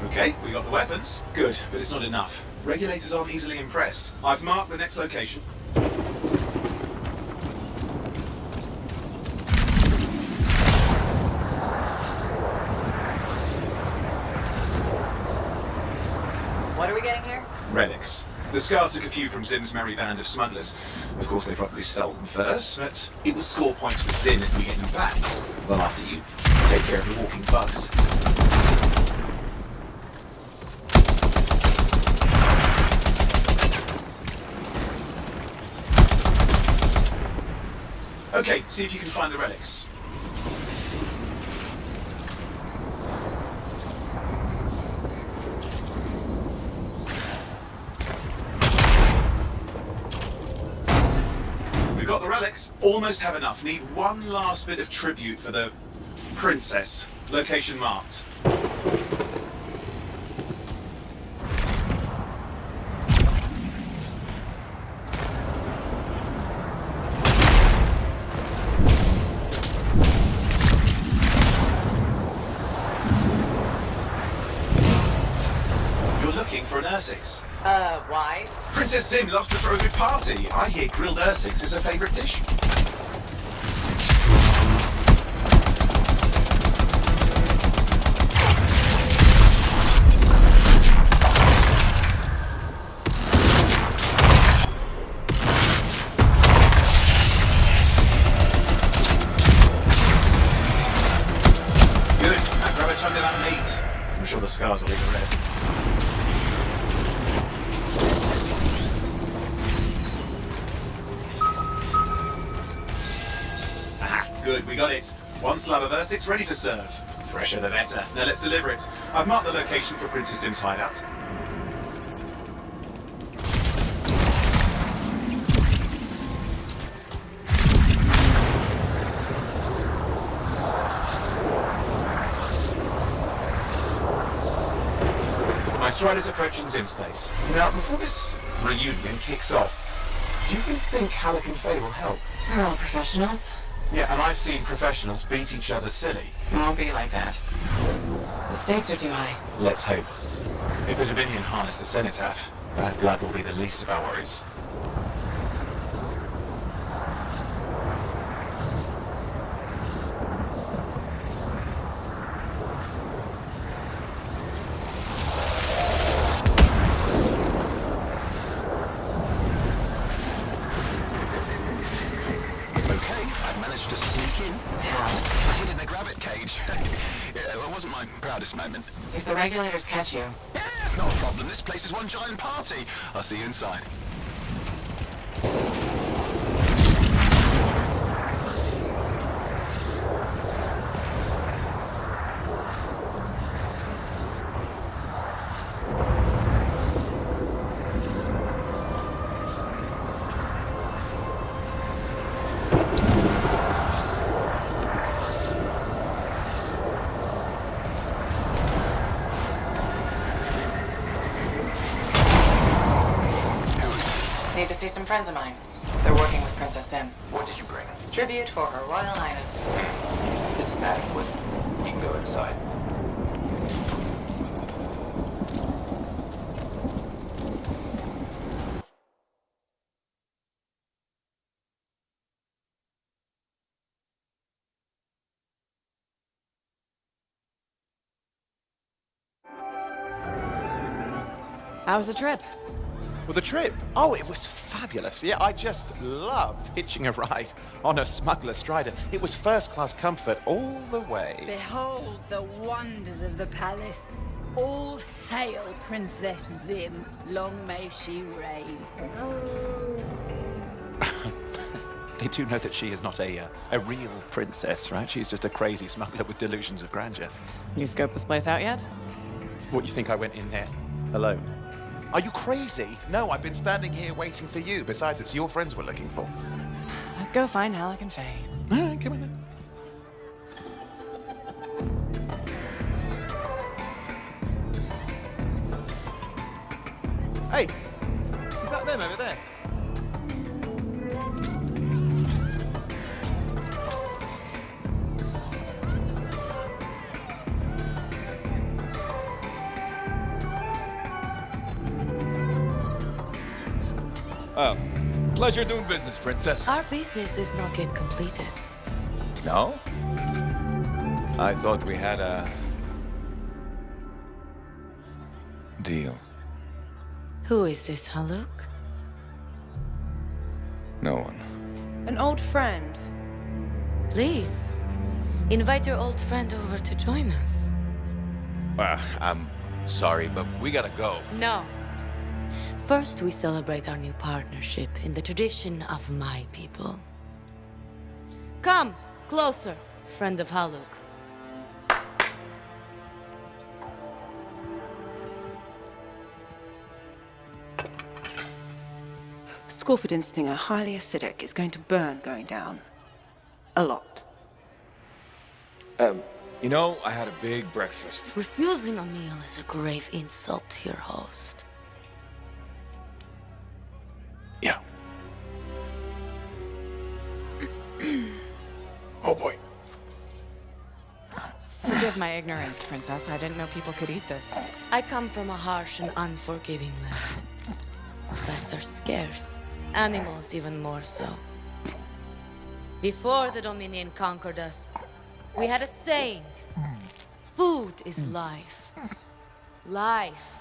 [SPEAKER 14] Okay, we got the weapons. Good, but it's not enough. Regulators aren't easily impressed. I've marked the next location.
[SPEAKER 3] What are we getting here?
[SPEAKER 14] Relics. The Scars took a few from Zim's merry band of smugglers. Of course, they probably stole them first, but it will score points with Zim if we get them back. Well, after you take care of the walking bugs. Okay, see if you can find the relics. We got the relics. Almost have enough. Need one last bit of tribute for the princess. Location marked. For an Ursix.
[SPEAKER 3] Why?
[SPEAKER 14] Princess Zim loves to throw a good party. I hear grilled Ursix is her favorite dish. Good. Now grab a chunk of that meat. I'm sure the Scars will eat the rest. Good, we got it. One slab of Ursix ready to serve. Fresher the better. Now let's deliver it. I've marked the location for Princess Zim's hideout. My Strider's approaching Zim's place. Now, before this reunion kicks off, do you think Halleck and Faye will help?
[SPEAKER 3] We're all professionals.
[SPEAKER 14] Yeah, and I've seen professionals beat each other silly.
[SPEAKER 3] It won't be like that. The stakes are too high.
[SPEAKER 14] Let's hope. If the Dominion harness the Cenotaph, bad blood will be the least of our worries.
[SPEAKER 3] If the regulators catch you...
[SPEAKER 15] Yeah, it's not a problem. This place is one giant party. I'll see you inside.
[SPEAKER 3] Need to see some friends of mine. They're working with Princess Sim.
[SPEAKER 6] What did you bring?
[SPEAKER 3] Tribute for Her Royal Highness.
[SPEAKER 6] It's magic with you can go inside.
[SPEAKER 3] How was the trip?
[SPEAKER 14] Well, the trip? Oh, it was fabulous. Yeah, I just love hitching a ride on a smuggler strider. It was first-class comfort all the way.
[SPEAKER 16] Behold the wonders of the palace. All hail Princess Zim. Long may she reign.
[SPEAKER 14] They do know that she is not a real princess, right? She's just a crazy smuggler with delusions of grandeur.
[SPEAKER 3] You scoped this place out yet?
[SPEAKER 14] What, you think I went in there alone? Are you crazy? No, I've been standing here waiting for you. Besides, it's your friends we're looking for.
[SPEAKER 3] Let's go find Halleck and Faye.
[SPEAKER 14] All right, come on then. Hey, is that them over there?
[SPEAKER 17] Oh, pleasure doing business, Princess.
[SPEAKER 18] Our business is not yet completed.
[SPEAKER 17] No? I thought we had a... deal.
[SPEAKER 18] Who is this, Haluk?
[SPEAKER 17] No one.
[SPEAKER 18] An old friend. Please, invite your old friend over to join us.
[SPEAKER 17] I'm sorry, but we gotta go.
[SPEAKER 18] No. First, we celebrate our new partnership in the tradition of my people. Come, closer, friend of Haluk.
[SPEAKER 19] Scorpidin stinger, highly acidic. It's going to burn going down. A lot.
[SPEAKER 17] You know, I had a big breakfast.
[SPEAKER 18] Refusing a meal is a grave insult to your host.
[SPEAKER 17] Yeah. Oh boy.
[SPEAKER 3] Forgive my ignorance, Princess. I didn't know people could eat this.
[SPEAKER 18] I come from a harsh and unforgiving land. Plants are scarce. Animals even more so. Before the Dominion conquered us, we had a saying. Food is life. Life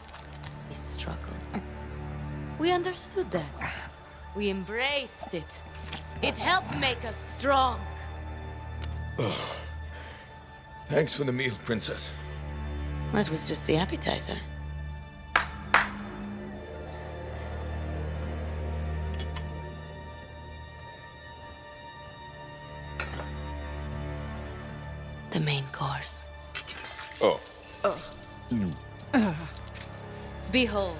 [SPEAKER 18] is struggle. We understood that. We embraced it. It helped make us strong.
[SPEAKER 17] Oh. Thanks for the meal, Princess.
[SPEAKER 18] That was just the appetizer. The main course.
[SPEAKER 17] Oh.
[SPEAKER 18] Behold,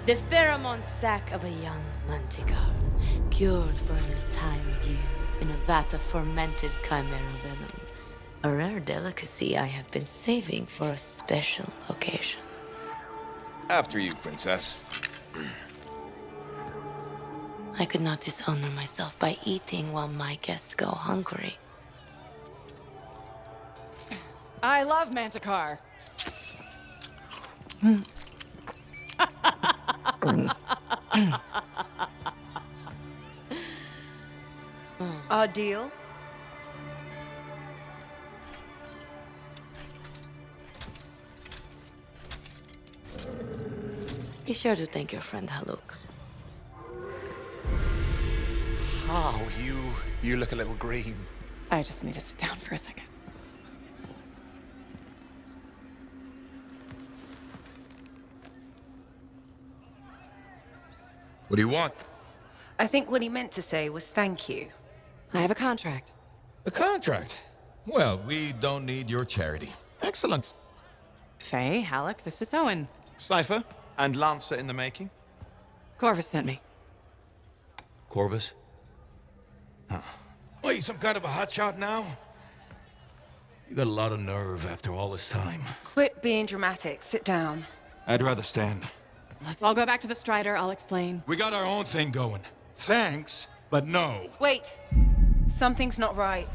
[SPEAKER 18] the pheromone sac of a young manticore, cured for an entire year in a vat of fermented chimera venom. A rare delicacy I have been saving for a special occasion.
[SPEAKER 17] After you, Princess.
[SPEAKER 18] I could not dishonor myself by eating while my guests go hungry.
[SPEAKER 3] I love Manticore.
[SPEAKER 19] Our deal?
[SPEAKER 18] Be sure to thank your friend Haluk.
[SPEAKER 14] Oh, you look a little green.
[SPEAKER 3] I just need to sit down for a second.
[SPEAKER 17] What do you want?
[SPEAKER 19] I think what he meant to say was thank you.
[SPEAKER 3] I have a contract.
[SPEAKER 20] A contract? Well, we don't need your charity.
[SPEAKER 14] Excellent.
[SPEAKER 3] Faye, Halleck, this is Owen.
[SPEAKER 14] Cypher and Lancer in the making.
[SPEAKER 3] Corvus sent me.
[SPEAKER 20] Corvus? Huh. What, you some kind of a hotshot now? You got a lot of nerve after all this time.
[SPEAKER 19] Quit being dramatic. Sit down.
[SPEAKER 20] I'd rather stand.
[SPEAKER 3] Let's all go back to the Strider. I'll explain.
[SPEAKER 20] We got our own thing going. Thanks, but no.
[SPEAKER 19] Wait. Something's not right.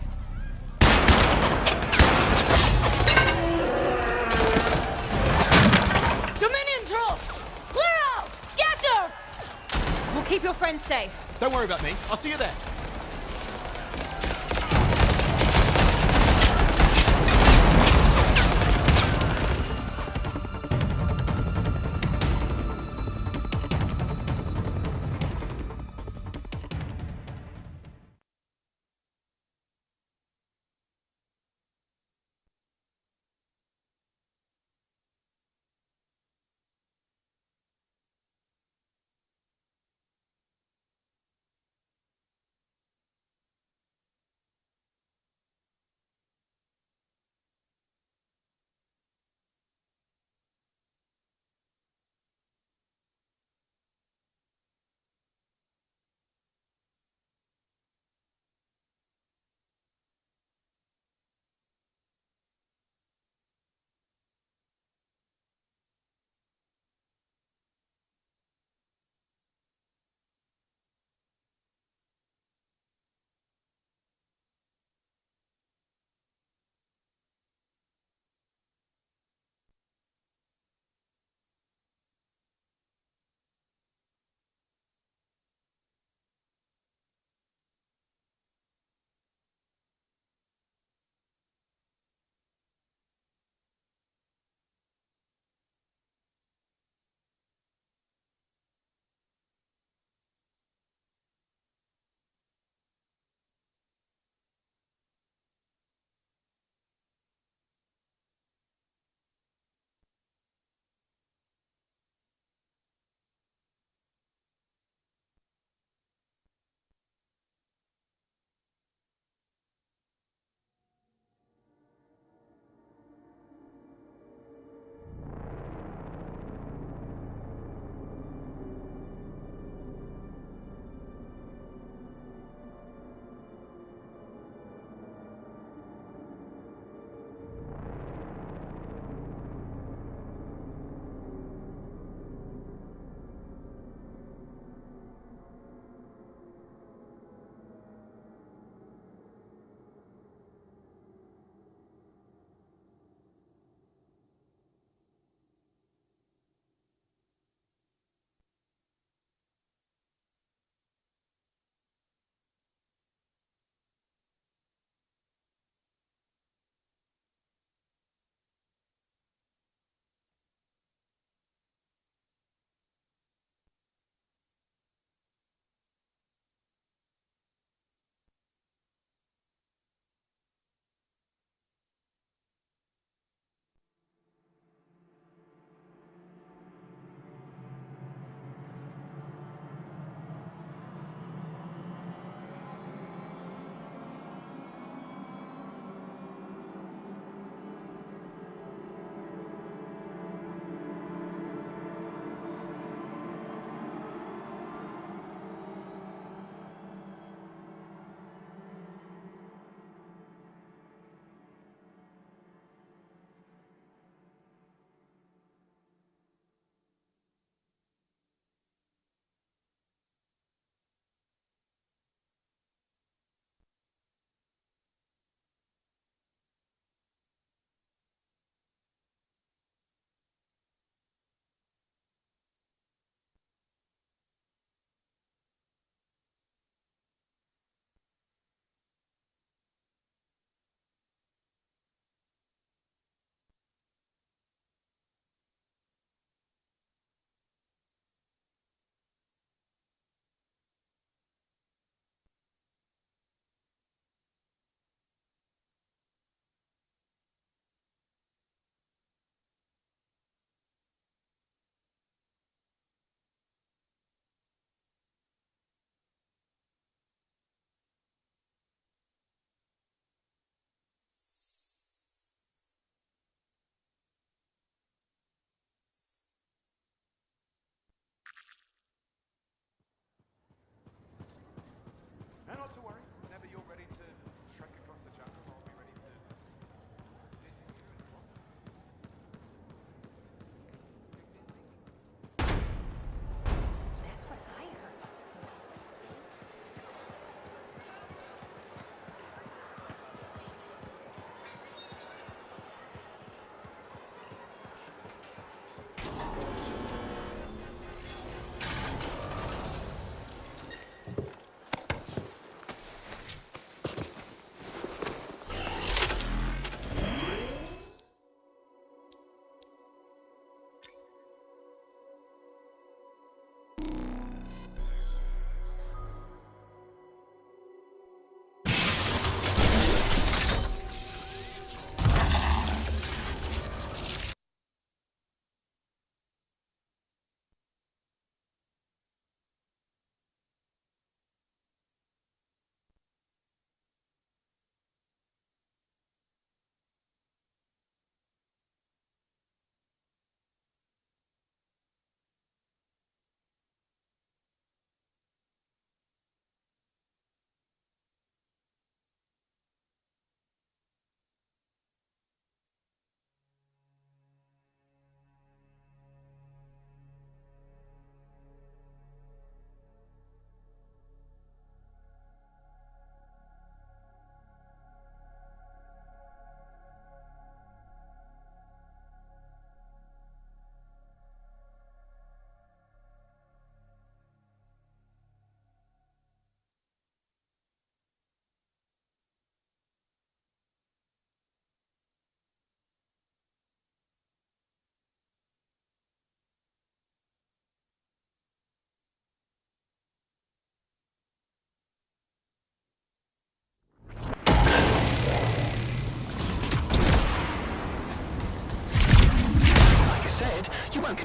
[SPEAKER 16] Dominion troops! Clear out! Scatter!
[SPEAKER 19] We'll keep your friends safe.
[SPEAKER 14] Don't worry about me. I'll see you there.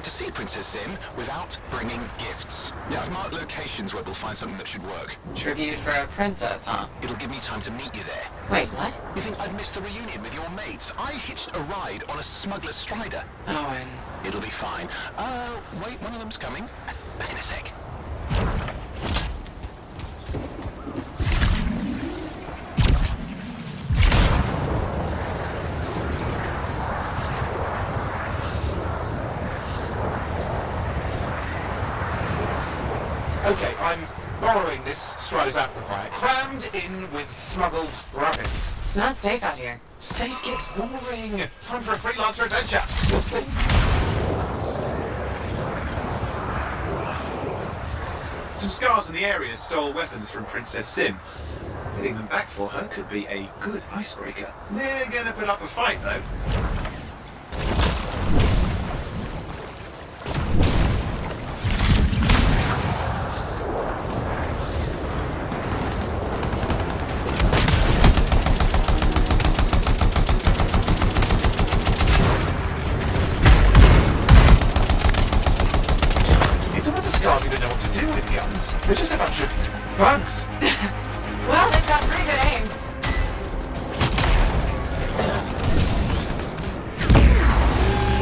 [SPEAKER 15] going to see Princess Zim without bringing gifts. Yeah, I've marked locations where we'll find something that should work.
[SPEAKER 3] Tribute for a princess, huh?
[SPEAKER 15] It'll give me time to meet you there.
[SPEAKER 3] Wait, what?
[SPEAKER 15] You think I'd miss the reunion with your mates? I hitched a ride on a smuggler's strider.
[SPEAKER 3] Owen.
[SPEAKER 15] It'll be fine. Wait, one of them's coming. Back in a sec.
[SPEAKER 14] Okay, I'm borrowing this Strider's amplifier, crammed in with smuggled rabbits.
[SPEAKER 3] It's not safe out here.
[SPEAKER 14] Safe gets boring. Time for a Freelancer adventure. You'll see. Some scars in the area stole weapons from Princess Zim. Getting them back for her could be a good icebreaker. They're gonna put up a fight, though. Scars even know what to do with guns. They're just a bunch of bugs.
[SPEAKER 3] Well, they've got pretty good aim.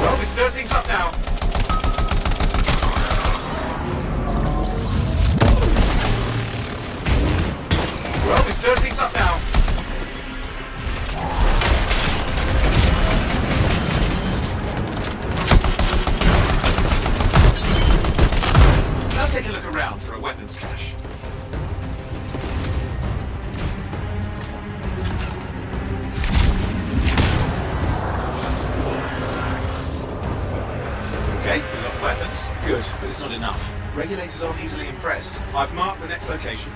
[SPEAKER 14] Well, we stirred things up now. Well, we stirred things up now. Let's take a look around for a weapons cache. Okay, we've got weapons. Good, but it's not enough. Regulators aren't easily impressed. I've marked the next location.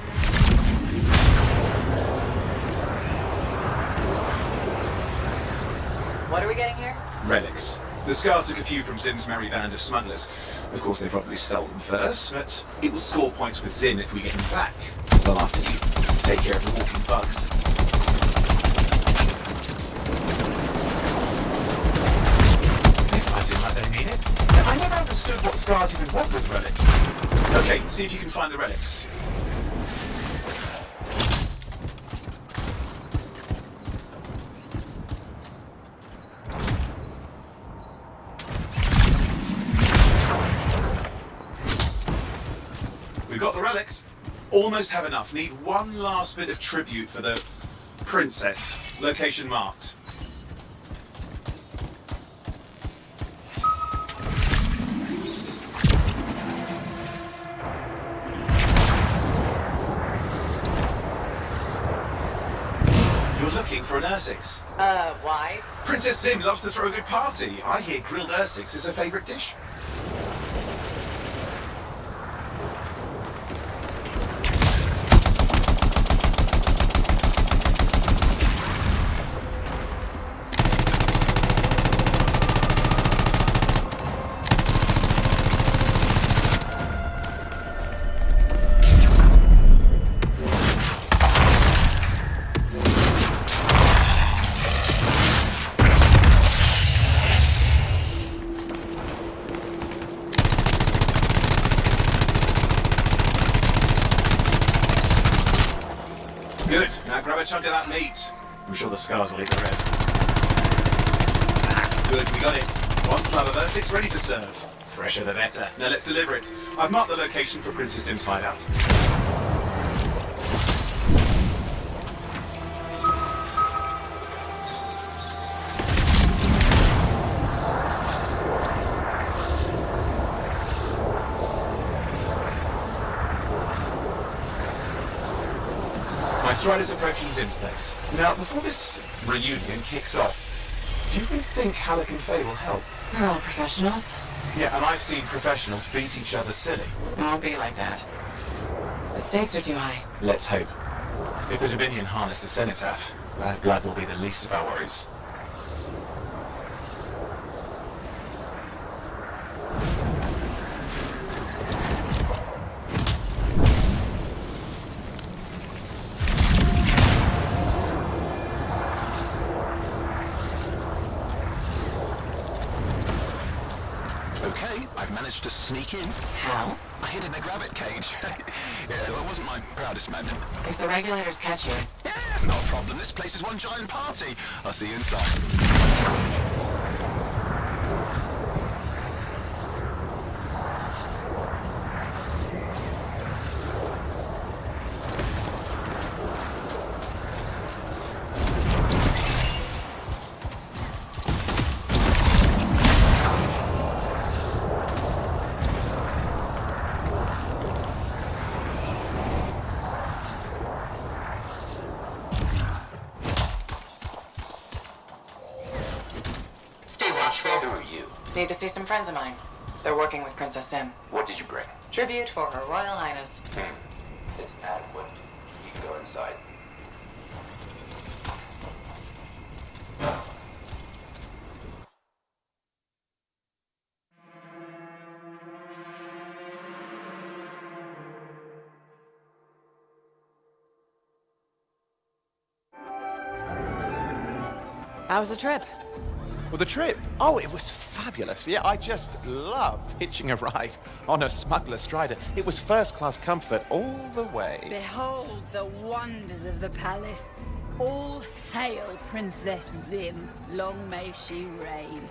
[SPEAKER 3] What are we getting here?
[SPEAKER 14] Relics. The scars took a few from Zim's merry band of smugglers. Of course, they probably stole them first, but it will score points with Zim if we get them back. Well, after you take care of the walking bugs. They're fighting like they mean it. I never understood what scars even want with relics. Okay, see if you can find the relics. We've got the relics. Almost have enough. Need one last bit of tribute for the princess. Location marked. You're looking for an Ursix.
[SPEAKER 3] Why?
[SPEAKER 14] Princess Zim loves to throw a good party. I hear grilled Ursix is her favorite dish. Good. Now grab a chunk of that meat. I'm sure the scars will eat the rest. Good, we got it. One slab of Ursix ready to serve. Fresher the better. Now let's deliver it. I've marked the location for Princess Zim's hideout. My Strider's approaching Zim's place. Now, before this reunion kicks off, do you really think Halleck and Faye will help?
[SPEAKER 3] We're all professionals.
[SPEAKER 14] Yeah, and I've seen professionals beat each other silly.
[SPEAKER 3] It won't be like that. The stakes are too high.
[SPEAKER 14] Let's hope. If the Dominion harness the Cenotaph, bad blood will be the least of our worries.
[SPEAKER 15] Okay, I've managed to sneak in.
[SPEAKER 3] How?
[SPEAKER 15] I hid in a rabbit cage. Yeah, that wasn't my proudest moment.
[SPEAKER 3] If the regulators catch you...
[SPEAKER 15] Yeah, it's not a problem. This place is one giant party. I'll see you inside.
[SPEAKER 3] Who are you? Need to see some friends of mine. They're working with Princess Sim.
[SPEAKER 6] What did you bring?
[SPEAKER 3] Tribute for Her Royal Highness.
[SPEAKER 6] It's adequate. You can go inside.
[SPEAKER 3] How was the trip?
[SPEAKER 14] Well, the trip? Oh, it was fabulous. Yeah, I just love hitching a ride on a smuggler strider. It was first-class comfort all the way.
[SPEAKER 16] Behold the wonders of the palace. All hail Princess Zim. Long may she reign.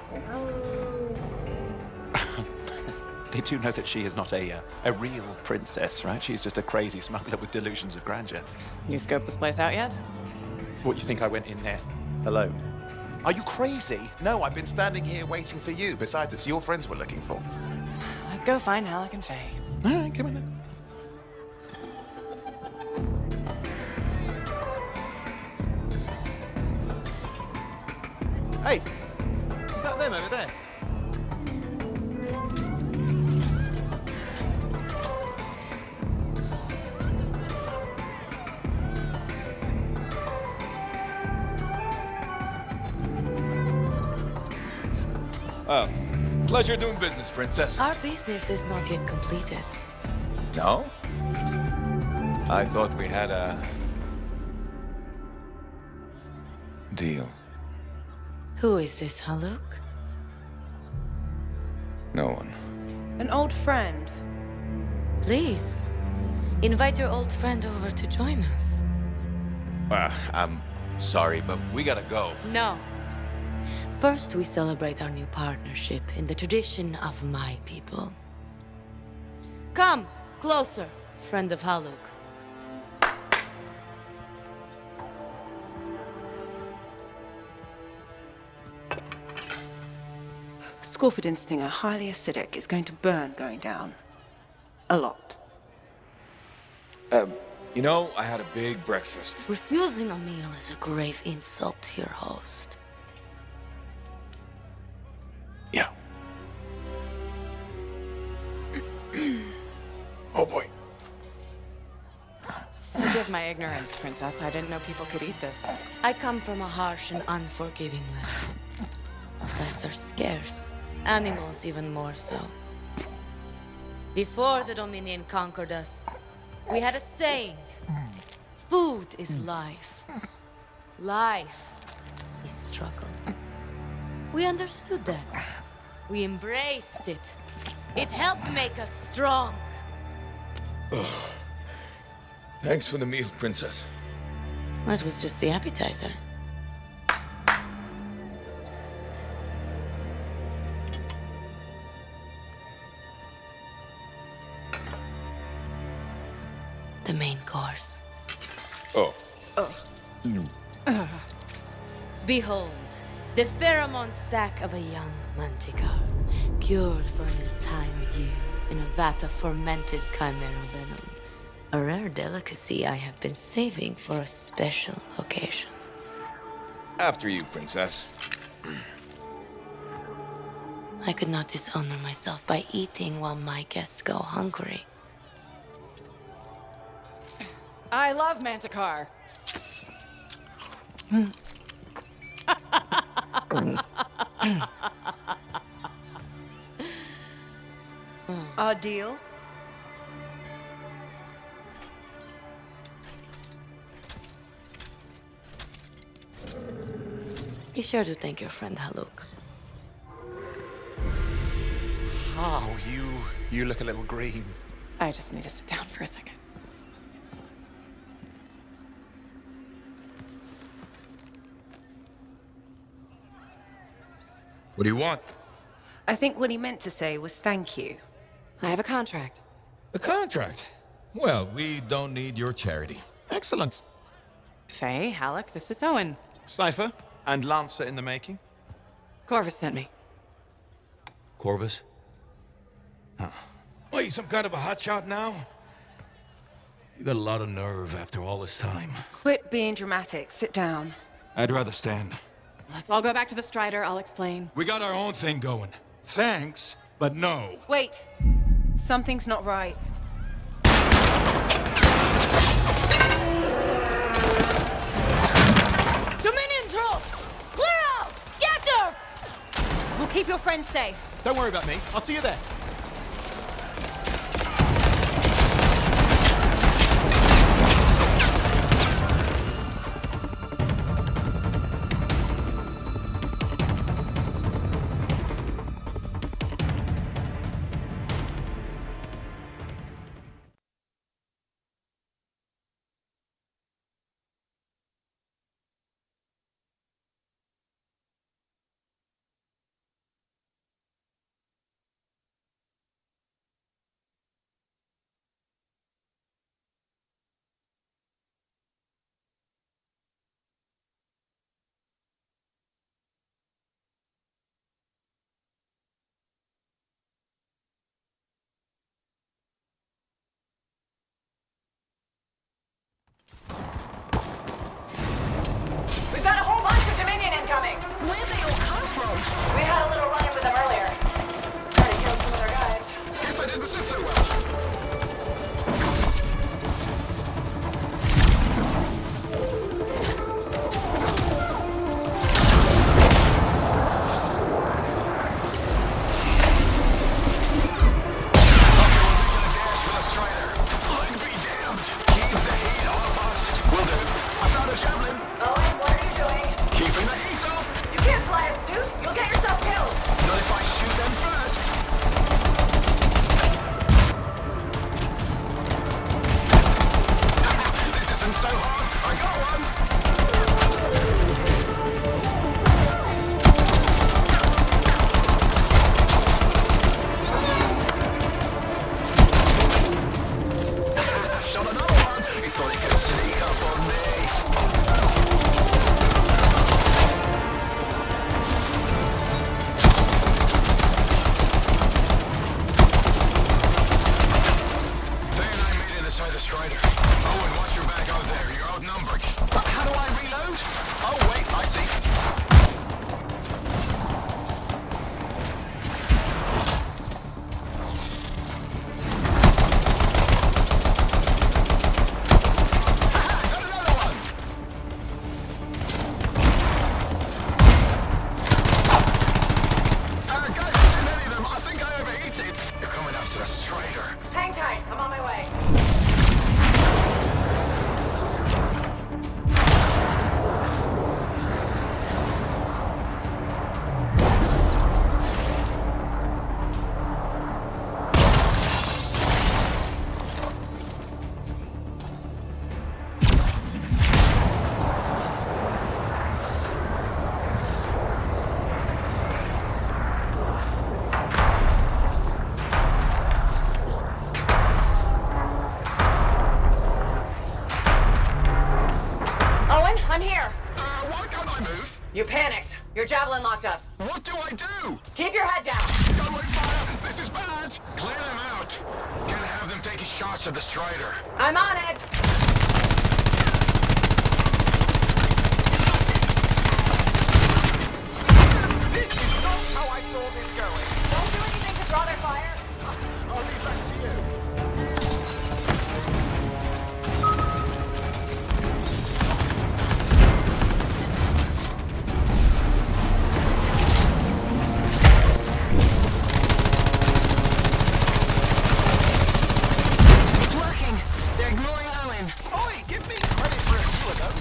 [SPEAKER 14] They do know that she is not a real princess, right? She's just a crazy smuggler with delusions of grandeur.
[SPEAKER 3] You scoped this place out yet?
[SPEAKER 14] What, you think I went in there alone? Are you crazy? No, I've been standing here waiting for you. Besides, it's your friends we're looking for.
[SPEAKER 3] Let's go find Halleck and Faye.
[SPEAKER 14] All right, come on then. Hey, is that them over there?
[SPEAKER 20] Oh, pleasure doing business, Princess.
[SPEAKER 18] Our business is not yet completed.
[SPEAKER 17] No? I thought we had a... deal.
[SPEAKER 18] Who is this, Haluk?
[SPEAKER 17] No one.
[SPEAKER 19] An old friend.
[SPEAKER 18] Please, invite your old friend over to join us.
[SPEAKER 20] I'm sorry, but we gotta go.
[SPEAKER 18] No. First, we celebrate our new partnership in the tradition of my people. Come, closer, friend of Haluk.
[SPEAKER 19] Scorpion stinger, highly acidic, is going to burn going down. A lot.
[SPEAKER 20] You know, I had a big breakfast.
[SPEAKER 18] Refusing a meal is a grave insult to your host.
[SPEAKER 20] Yeah. Oh boy.
[SPEAKER 3] Forgive my ignorance, Princess. I didn't know people could eat this.
[SPEAKER 18] I come from a harsh and unforgiving land. Plants are scarce. Animals even more so. Before the Dominion conquered us, we had a saying. Food is life. Life is struggle. We understood that. We embraced it. It helped make us strong.
[SPEAKER 20] Thanks for the meal, Princess.
[SPEAKER 18] That was just the appetizer. The main course.
[SPEAKER 20] Oh.
[SPEAKER 18] Behold, the pheromone sac of a young manticore, cured for an entire year in a vat of fermented chimera venom. A rare delicacy I have been saving for a special occasion.
[SPEAKER 20] After you, Princess.
[SPEAKER 18] I could not dishonor myself by eating while my guests go hungry.
[SPEAKER 3] I love Manticore.
[SPEAKER 19] Our deal?
[SPEAKER 18] Be sure to thank your friend Haluk.
[SPEAKER 14] Oh, you look a little green.
[SPEAKER 3] I just need to sit down for a second.
[SPEAKER 2] What do you want?
[SPEAKER 19] I think what he meant to say was thank you.
[SPEAKER 3] I have a contract.
[SPEAKER 20] A contract? Well, we don't need your charity.
[SPEAKER 14] Excellent.
[SPEAKER 3] Faye, Halleck, this is Owen.
[SPEAKER 14] Cypher and Lancer in the making.
[SPEAKER 3] Corvus sent me.
[SPEAKER 20] Corvus? Huh. What, you some kind of a hotshot now? You got a lot of nerve after all this time.
[SPEAKER 19] Quit being dramatic. Sit down.
[SPEAKER 20] I'd rather stand.
[SPEAKER 3] Let's all go back to the Strider. I'll explain.
[SPEAKER 20] We got our own thing going. Thanks, but no.
[SPEAKER 19] Wait. Something's not right.
[SPEAKER 16] Dominion troops! Clear out! Scatter!
[SPEAKER 19] We'll keep your friends safe.
[SPEAKER 14] Don't worry about me. I'll see you there.
[SPEAKER 3] We've got a whole bunch of Dominion incoming.
[SPEAKER 13] Where'd they all come from?
[SPEAKER 3] We had a little run-in with them earlier. Already killed some of their guys.
[SPEAKER 15] Guess they didn't sit so well.
[SPEAKER 6] Javelin!
[SPEAKER 3] Owen, what are you doing?
[SPEAKER 6] Keeping the heat up!
[SPEAKER 3] You can't fly a suit. You'll get yourself killed.
[SPEAKER 6] Not if I shoot them first! This isn't so hard. I got one! Shot another one! He thought he could sneak up on me! Strider. Owen, watch your back out there. You're outnumbered. How do I reload? Oh, wait, I see. Got another one! Guys, there's too many of them. I think I overheated. You're coming after the Strider.
[SPEAKER 3] Hang tight. I'm on my way. I'm here.
[SPEAKER 6] Why can't I move?
[SPEAKER 3] You panicked. Your Javelin locked up.
[SPEAKER 6] What do I do?
[SPEAKER 3] Keep your head down.
[SPEAKER 6] Gunway fire! This is bad! Clear them out. Can't have them taking shots at the Strider.
[SPEAKER 3] I'm on it.
[SPEAKER 6] This is not how I saw this going.
[SPEAKER 3] Don't do anything to draw their fire.
[SPEAKER 6] I'll leave that to you.
[SPEAKER 13] It's working. They're ignoring Owen.
[SPEAKER 6] Oi, give me credit for a few of them.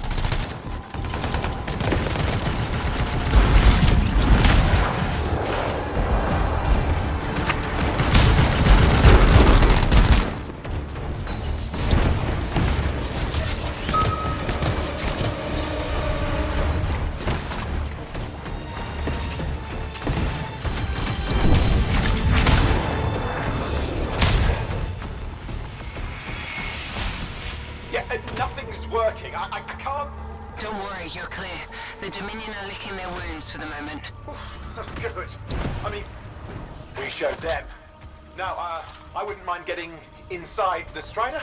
[SPEAKER 14] working. I can't...
[SPEAKER 19] Don't worry, you're clear. The Dominion are licking their wounds for the moment.
[SPEAKER 14] Good. I mean, we showed them. Now, I wouldn't mind getting inside the Strider.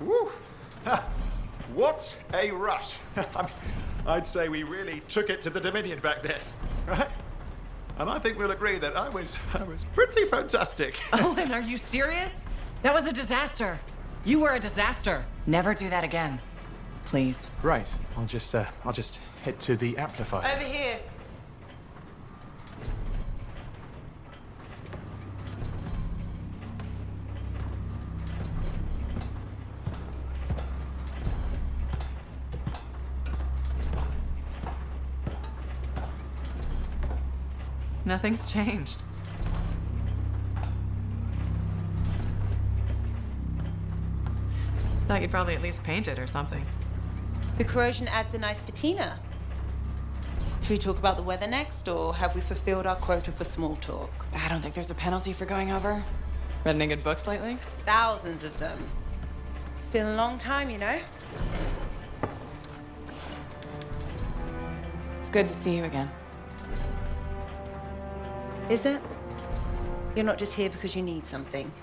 [SPEAKER 14] Woo! What a rush! I'd say we really took it to the Dominion back there, right? And I think we'll agree that I was pretty fantastic.
[SPEAKER 3] Oh, and are you serious? That was a disaster. You were a disaster. Never do that again, please.
[SPEAKER 14] Right. I'll just head to the amplifier.
[SPEAKER 19] Over here.
[SPEAKER 3] Nothing's changed. Thought you'd probably at least paint it or something.
[SPEAKER 19] The corrosion adds a nice patina. Should we talk about the weather next, or have we fulfilled our quota for small talk?
[SPEAKER 3] I don't think there's a penalty for going over. Read any good books lately?
[SPEAKER 19] Thousands of them. It's been a long time, you know?
[SPEAKER 3] It's good to see you again.
[SPEAKER 19] Is it? You're not just here because you need something.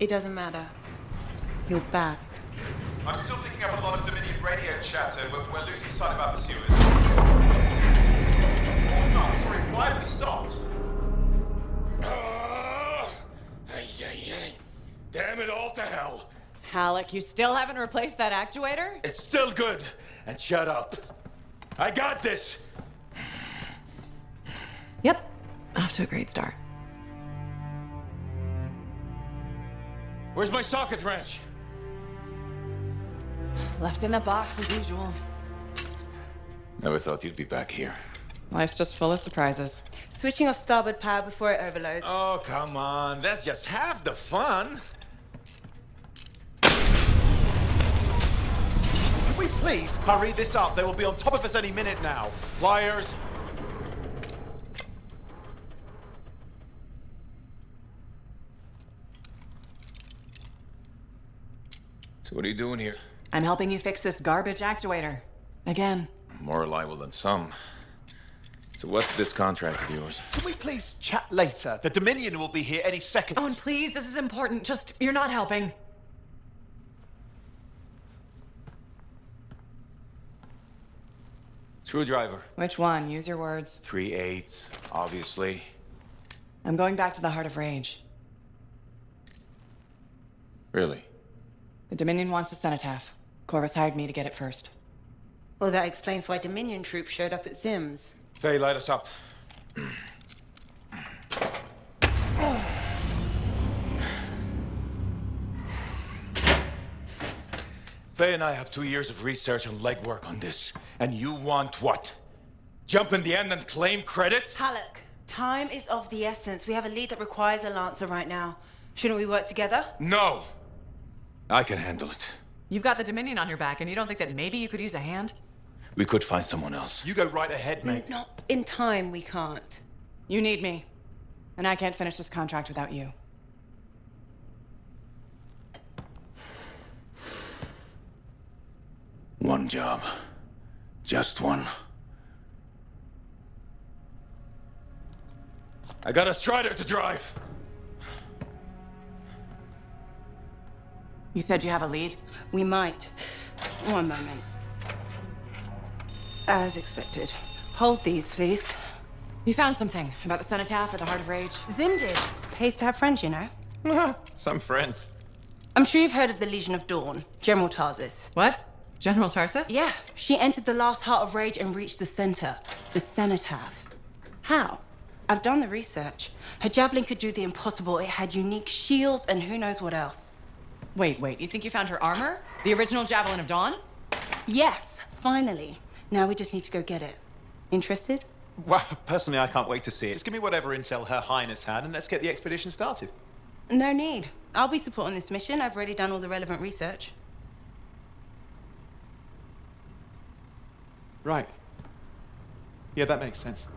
[SPEAKER 19] It doesn't matter. You're back.
[SPEAKER 14] I'm still picking up a lot of Dominion radio chatter, but we're losing sight about the sewers. Oh, no, sorry, why have we stopped?
[SPEAKER 20] Damn it all to hell.
[SPEAKER 3] Halleck, you still haven't replaced that actuator?
[SPEAKER 20] It's still good. And shut up. I got this.
[SPEAKER 3] Yep. Off to a great start.
[SPEAKER 20] Where's my socket wrench?
[SPEAKER 3] Left in a box as usual.
[SPEAKER 17] Never thought you'd be back here.
[SPEAKER 3] Life's just full of surprises.
[SPEAKER 19] Switching off starboard power before it overloads.
[SPEAKER 20] Oh, come on. That's just half the fun.
[SPEAKER 14] Can we please hurry this up? They will be on top of us any minute now.
[SPEAKER 20] Pliers.
[SPEAKER 17] So what are you doing here?
[SPEAKER 3] I'm helping you fix this garbage actuator. Again.
[SPEAKER 17] More reliable than some. So what's this contract of yours?
[SPEAKER 14] Can we please chat later? The Dominion will be here any second.
[SPEAKER 3] Owen, please, this is important. Just, you're not helping.
[SPEAKER 17] Screwdriver.
[SPEAKER 3] Which one? Use your words.
[SPEAKER 17] 3/8, obviously.
[SPEAKER 3] I'm going back to the Heart of Rage.
[SPEAKER 17] Really?
[SPEAKER 3] The Dominion wants a cenotaph. Corvus hired me to get it first.
[SPEAKER 19] Well, that explains why Dominion troops showed up at Zim's.
[SPEAKER 17] Faye, light us up. Faye and I have 2 years of research and legwork on this. And you want what? Jump in the end and claim credit?
[SPEAKER 19] Halleck, time is of the essence. We have a lead that requires a Lancer right now. Shouldn't we work together?
[SPEAKER 17] No! I can handle it.
[SPEAKER 3] You've got the Dominion on your back, and you don't think that maybe you could use a hand?
[SPEAKER 17] We could find someone else.
[SPEAKER 14] You go right ahead, mate.
[SPEAKER 19] Not in time, we can't.
[SPEAKER 3] You need me. And I can't finish this contract without you.
[SPEAKER 17] One job. Just one. I got a Strider to drive.
[SPEAKER 3] You said you have a lead?
[SPEAKER 19] We might. One moment. As expected. Hold these, please.
[SPEAKER 3] You found something about the Cenotaph or the Heart of Rage?
[SPEAKER 19] Zim did. Pays to have friends, you know.
[SPEAKER 14] Some friends.
[SPEAKER 19] I'm sure you've heard of the Legion of Dawn, General Tarsus.
[SPEAKER 3] What? General Tarsus?
[SPEAKER 19] Yeah. She entered the last Heart of Rage and reached the center, the Cenotaph. How? I've done the research. Her Javelin could do the impossible. It had unique shields and who knows what else.
[SPEAKER 3] Wait, you think you found her armor? The original Javelin of Dawn?
[SPEAKER 19] Yes, finally. Now we just need to go get it. Interested?
[SPEAKER 14] Well, personally, I can't wait to see it. Just give me whatever intel Her Highness had, and let's get the expedition started.
[SPEAKER 19] No need. I'll be supporting this mission. I've already done all the relevant research.
[SPEAKER 14] Right. Yeah, that makes sense.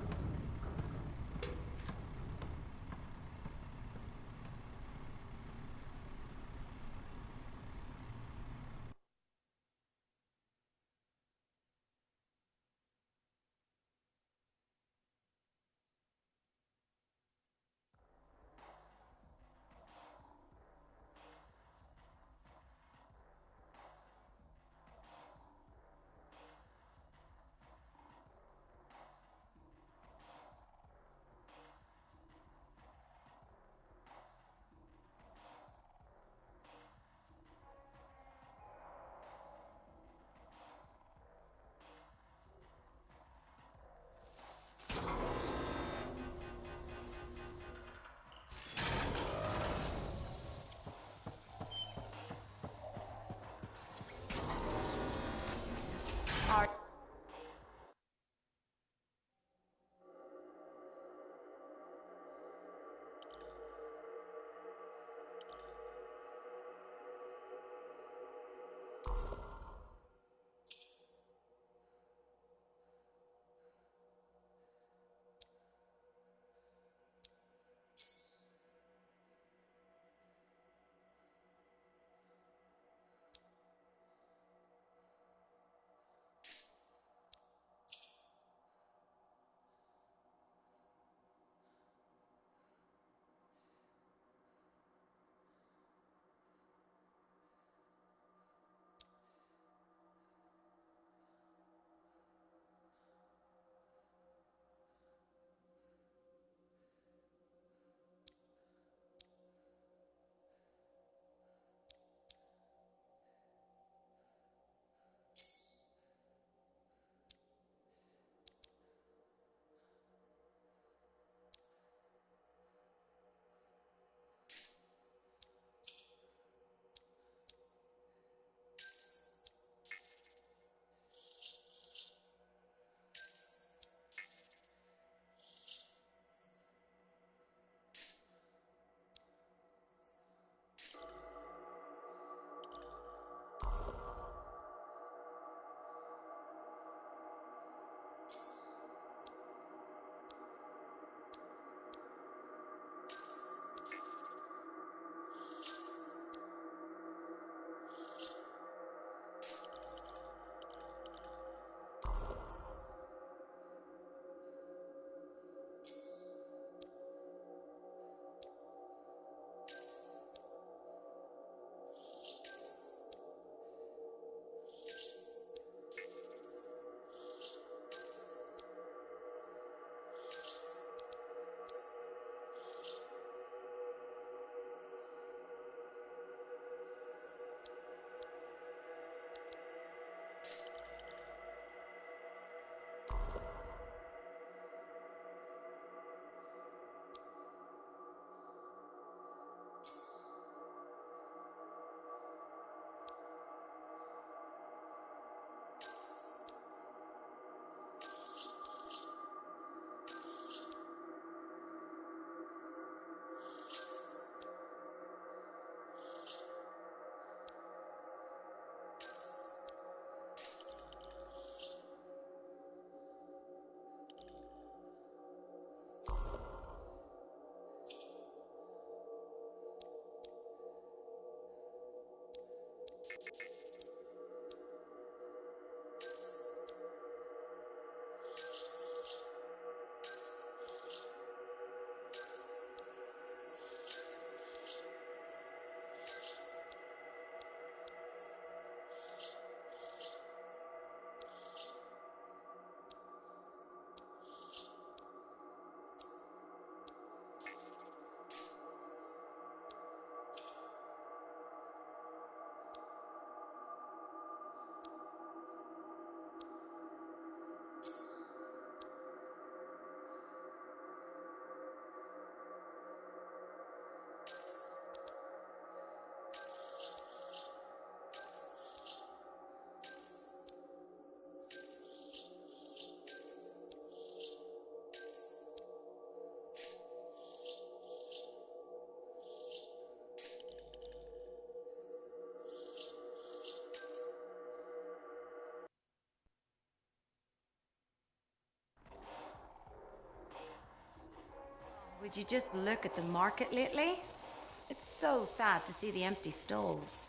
[SPEAKER 8] Would you just look at the market lately? It's so sad to see the empty stalls.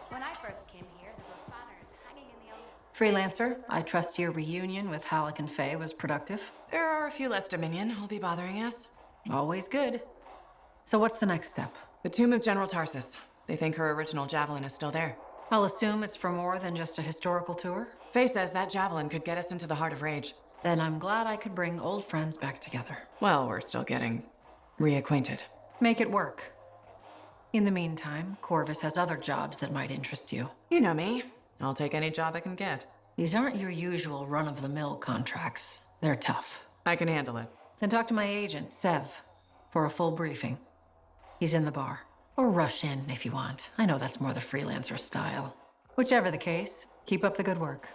[SPEAKER 8] When I first came here, there were banners hanging in the
[SPEAKER 7] Freelancer, I trust your reunion with Halleck and Faye was productive.
[SPEAKER 3] There are a few less Dominion who'll be bothering us.
[SPEAKER 7] Always good. So what's the next step?
[SPEAKER 3] The tomb of General Tarsus. They think her original Javelin is still there.
[SPEAKER 7] I'll assume it's for more than just a historical tour.
[SPEAKER 3] Faye says that Javelin could get us into the heart of Rage.
[SPEAKER 7] Then I'm glad I could bring old friends back together.
[SPEAKER 3] Well, we're still getting reacquainted.
[SPEAKER 7] Make it work. In the meantime, Corvus has other jobs that might interest you.
[SPEAKER 3] You know me. I'll take any job I can get.
[SPEAKER 7] These aren't your usual run-of-the-mill contracts. They're tough.
[SPEAKER 3] I can handle it.
[SPEAKER 7] Then talk to my agent, Sev, for a full briefing. He's in the bar. Or rush in if you want. I know that's more the freelancer style. Whichever the case, keep up the good work.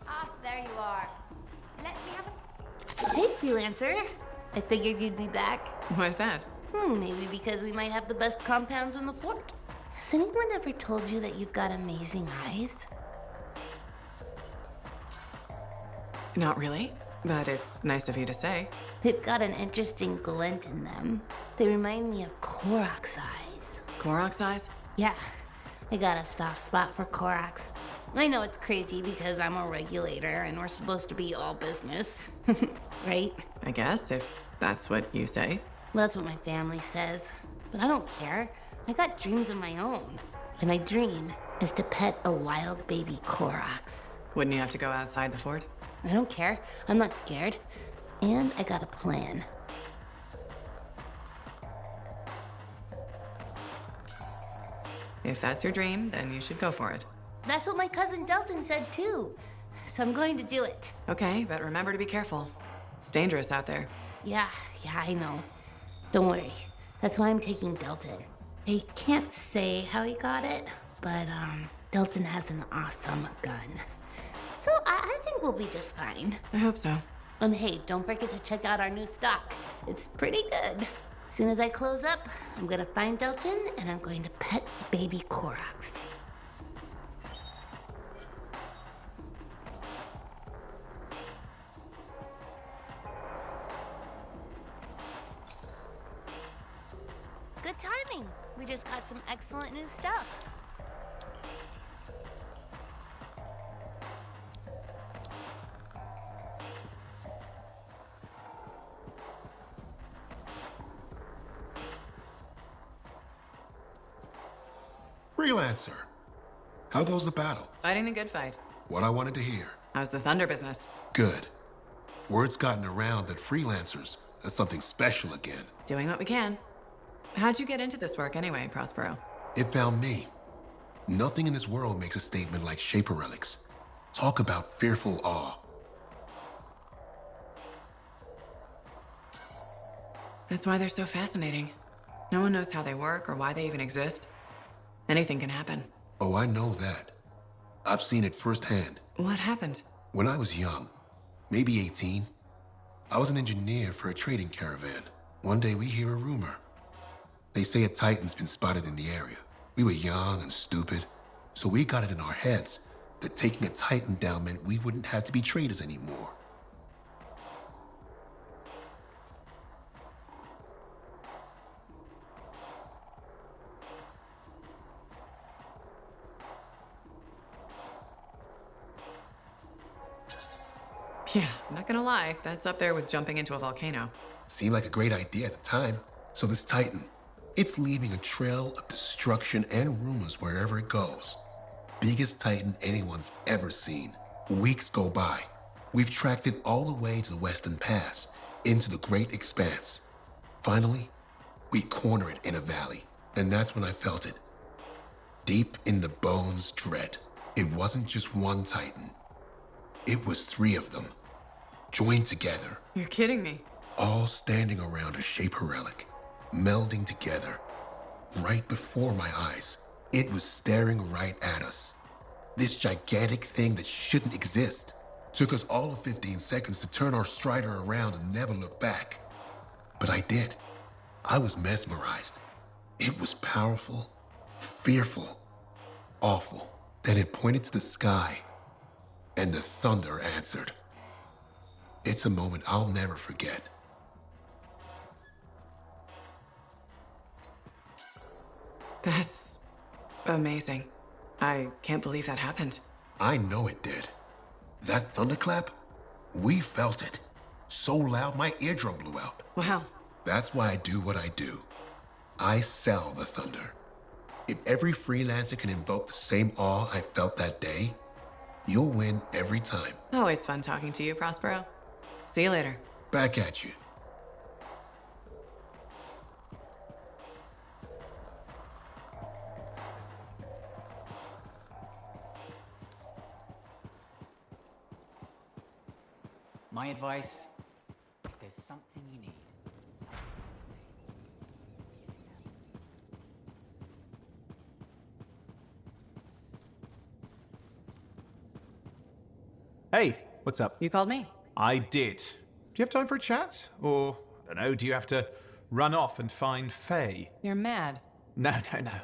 [SPEAKER 8] Ah, there you are. Let me have a...
[SPEAKER 13] Hey, Freelancer. I figured you'd be back.
[SPEAKER 3] Why's that?
[SPEAKER 13] Maybe because we might have the best compounds in the fort. Has anyone ever told you that you've got amazing eyes?
[SPEAKER 3] Not really, but it's nice of you to say.
[SPEAKER 13] They've got an interesting glint in them. They remind me of Korok's eyes.
[SPEAKER 3] Korok's eyes?
[SPEAKER 13] Yeah, I got a soft spot for Korok's. I know it's crazy because I'm a regulator and we're supposed to be all business. Right?
[SPEAKER 3] I guess, if that's what you say.
[SPEAKER 13] Well, that's what my family says. But I don't care. I got dreams of my own. And my dream is to pet a wild baby Korok's.
[SPEAKER 3] Wouldn't you have to go outside the fort?
[SPEAKER 13] I don't care. I'm not scared. And I got a plan.
[SPEAKER 3] If that's your dream, then you should go for it.
[SPEAKER 13] That's what my cousin Delton said too. So I'm going to do it.
[SPEAKER 3] Okay, but remember to be careful. It's dangerous out there.
[SPEAKER 13] Yeah, I know. Don't worry. That's why I'm taking Delton. I can't say how he got it, but Delton has an awesome gun. So I think we'll be just fine.
[SPEAKER 3] I hope so.
[SPEAKER 13] And hey, don't forget to check out our new stock. It's pretty good. As soon as I close up, I'm gonna find Delton and I'm going to pet baby Korok's. Good timing. We just got some excellent new stuff.
[SPEAKER 21] Freelancer, how goes the battle?
[SPEAKER 3] Fighting the good fight.
[SPEAKER 21] What I wanted to hear.
[SPEAKER 3] How's the Thunder business?
[SPEAKER 21] Good. Word's gotten around that Freelancers are something special again.
[SPEAKER 3] Doing what we can. How'd you get into this work anyway, Prospero?
[SPEAKER 21] It found me. Nothing in this world makes a statement like Shaper relics. Talk about fearful awe.
[SPEAKER 3] That's why they're so fascinating. No one knows how they work or why they even exist. Anything can happen.
[SPEAKER 21] Oh, I know that. I've seen it firsthand.
[SPEAKER 3] What happened?
[SPEAKER 21] When I was young, maybe 18, I was an engineer for a trading caravan. One day we hear a rumor. They say a Titan's been spotted in the area. We were young and stupid, so we got it in our heads that taking a Titan down meant we wouldn't have to be traders anymore.
[SPEAKER 3] Yeah, I'm not gonna lie, that's up there with jumping into a volcano.
[SPEAKER 21] Seemed like a great idea at the time. So this Titan, it's leaving a trail of destruction and rumors wherever it goes. Biggest Titan anyone's ever seen. Weeks go by. We've tracked it all the way to the Western Pass, into the Great Expanse. Finally, we corner it in a valley, and that's when I felt it. Deep in the bones dread. It wasn't just one Titan. It was 3 of them, joined together.
[SPEAKER 3] You're kidding me.
[SPEAKER 21] All standing around a Shaper relic. melding together. Right before my eyes, it was staring right at us. This gigantic thing that shouldn't exist. Took us all of 15 seconds to turn our Strider around and never look back. But I did. I was mesmerized. It was powerful, fearful, awful. Then it pointed to the sky, and the thunder answered. It's a moment I'll never forget.
[SPEAKER 3] That's amazing. I can't believe that happened.
[SPEAKER 21] I know it did. That thunderclap, we felt it. So loud my eardrum blew out.
[SPEAKER 3] Wow.
[SPEAKER 21] That's why I do what I do. I sell the thunder. If every freelancer can invoke the same awe I felt that day, you'll win every time.
[SPEAKER 3] Always fun talking to you, Prospero. See you later.
[SPEAKER 21] Back at you.
[SPEAKER 11] My advice, if there's something you need,
[SPEAKER 14] Hey, what's up?
[SPEAKER 3] You called me?
[SPEAKER 14] I did. Do you have time for a chat? Or, I don't know, do you have to run off and find Faye?
[SPEAKER 3] You're mad.
[SPEAKER 14] No.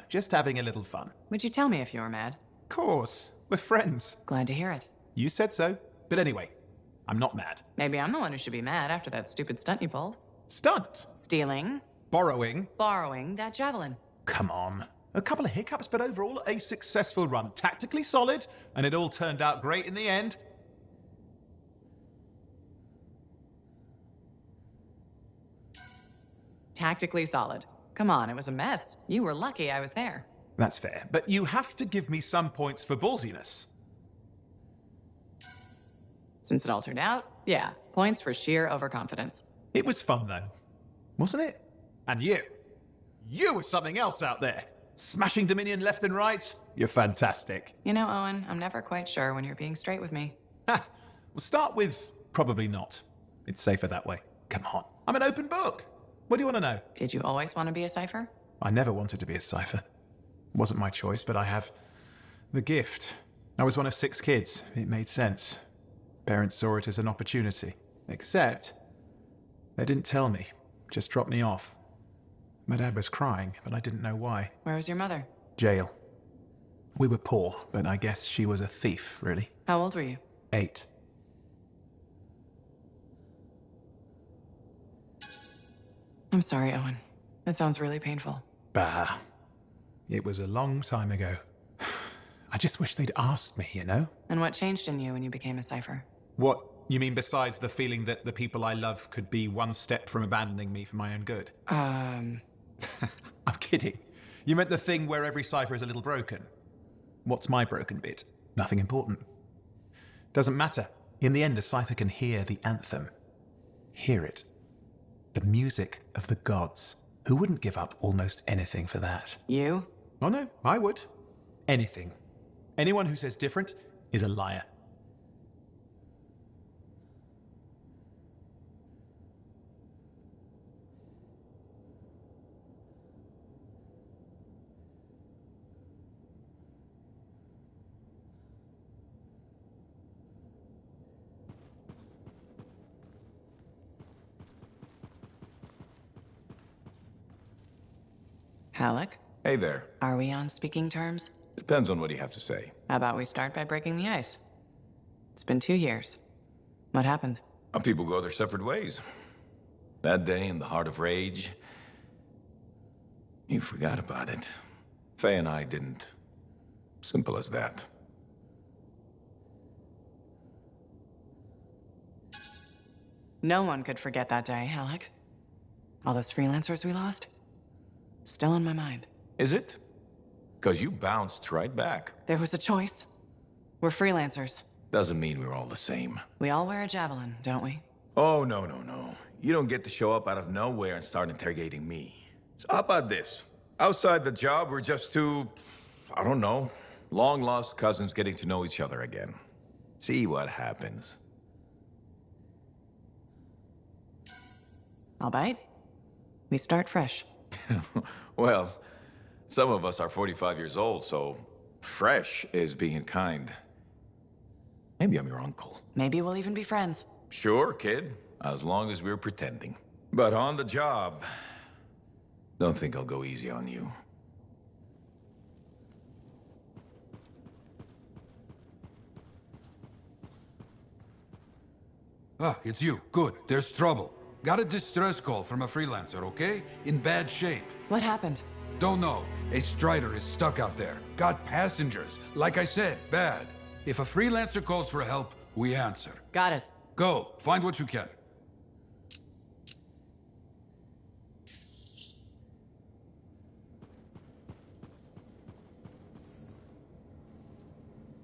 [SPEAKER 14] Just having a little fun.
[SPEAKER 3] Would you tell me if you were mad?
[SPEAKER 14] Of course. We're friends.
[SPEAKER 3] Glad to hear it.
[SPEAKER 14] You said so. But anyway, I'm not mad.
[SPEAKER 3] Maybe I'm the one who should be mad after that stupid stunt you pulled.
[SPEAKER 14] Stunt?
[SPEAKER 3] Stealing.
[SPEAKER 14] Borrowing.
[SPEAKER 3] Borrowing that javelin.
[SPEAKER 14] Come on. A couple of hiccups, but overall a successful run. Tactically solid, and it all turned out great in the end.
[SPEAKER 3] Tactically solid. Come on, it was a mess. You were lucky I was there.
[SPEAKER 14] That's fair, but you have to give me some points for ballsiness.
[SPEAKER 3] Since it all turned out, yeah, points for sheer overconfidence.
[SPEAKER 14] It was fun though, wasn't it? And you were something else out there. Smashing Dominion left and right. You're fantastic.
[SPEAKER 3] You know, Owen, I'm never quite sure when you're being straight with me.
[SPEAKER 14] Ha! We'll start with probably not. It's safer that way. Come on, I'm an open book. What do you want to know?
[SPEAKER 3] Did you always want to be a cipher?
[SPEAKER 14] I never wanted to be a cipher. It wasn't my choice, but I have the gift. I was one of 6 kids. It made sense. Parents saw it as an opportunity. Except, they didn't tell me. Just dropped me off. My dad was crying, but I didn't know why.
[SPEAKER 3] Where was your mother?
[SPEAKER 14] Jail. We were poor, but I guess she was a thief, really.
[SPEAKER 3] How old were you?
[SPEAKER 14] 8.
[SPEAKER 3] I'm sorry, Owen. That sounds really painful.
[SPEAKER 14] Bah. It was a long time ago. I just wish they'd asked me, you know?
[SPEAKER 3] And what changed in you when you became a cipher?
[SPEAKER 14] What? You mean besides the feeling that the people I love could be one step from abandoning me for my own good? I'm kidding. You meant the thing where every cipher is a little broken. What's my broken bit? Nothing important. Doesn't matter. In the end, a cipher can hear the anthem. Hear it. The music of the gods. Who wouldn't give up almost anything for that?
[SPEAKER 3] You?
[SPEAKER 14] Oh no, I would. Anything. Anyone who says different is a liar.
[SPEAKER 3] Halleck?
[SPEAKER 1] Hey there.
[SPEAKER 3] Are we on speaking terms?
[SPEAKER 1] Depends on what you have to say.
[SPEAKER 3] How about we start by breaking the ice? It's been 2 years. What happened?
[SPEAKER 1] People go their separate ways. That day in the heart of rage, you forgot about it. Faye and I didn't. Simple as that.
[SPEAKER 3] No one could forget that day, Halleck. All those freelancers we lost? Still on my mind.
[SPEAKER 1] Is it? Because you bounced right back.
[SPEAKER 3] There was a choice. We're freelancers.
[SPEAKER 1] Doesn't mean we're all the same.
[SPEAKER 3] We all wear a javelin, don't we?
[SPEAKER 1] Oh, no. You don't get to show up out of nowhere and start interrogating me. So how about this? Outside the job, we're just two, I don't know, long-lost cousins getting to know each other again. See what happens.
[SPEAKER 3] I'll bite. We start fresh.
[SPEAKER 1] Well, some of us are 45 years old, so fresh is being kind. Maybe I'm your uncle.
[SPEAKER 3] Maybe we'll even be friends.
[SPEAKER 1] Sure, kid, as long as we're pretending. But on the job, don't think I'll go easy on you.
[SPEAKER 2] Ah, it's you. Good. There's trouble. Got a distress call from a freelancer, okay? In bad shape.
[SPEAKER 3] What happened?
[SPEAKER 2] Don't know. A Strider is stuck out there. Got passengers. Like I said, bad. If a freelancer calls for help, we answer.
[SPEAKER 3] Got it.
[SPEAKER 2] Go. Find what you can.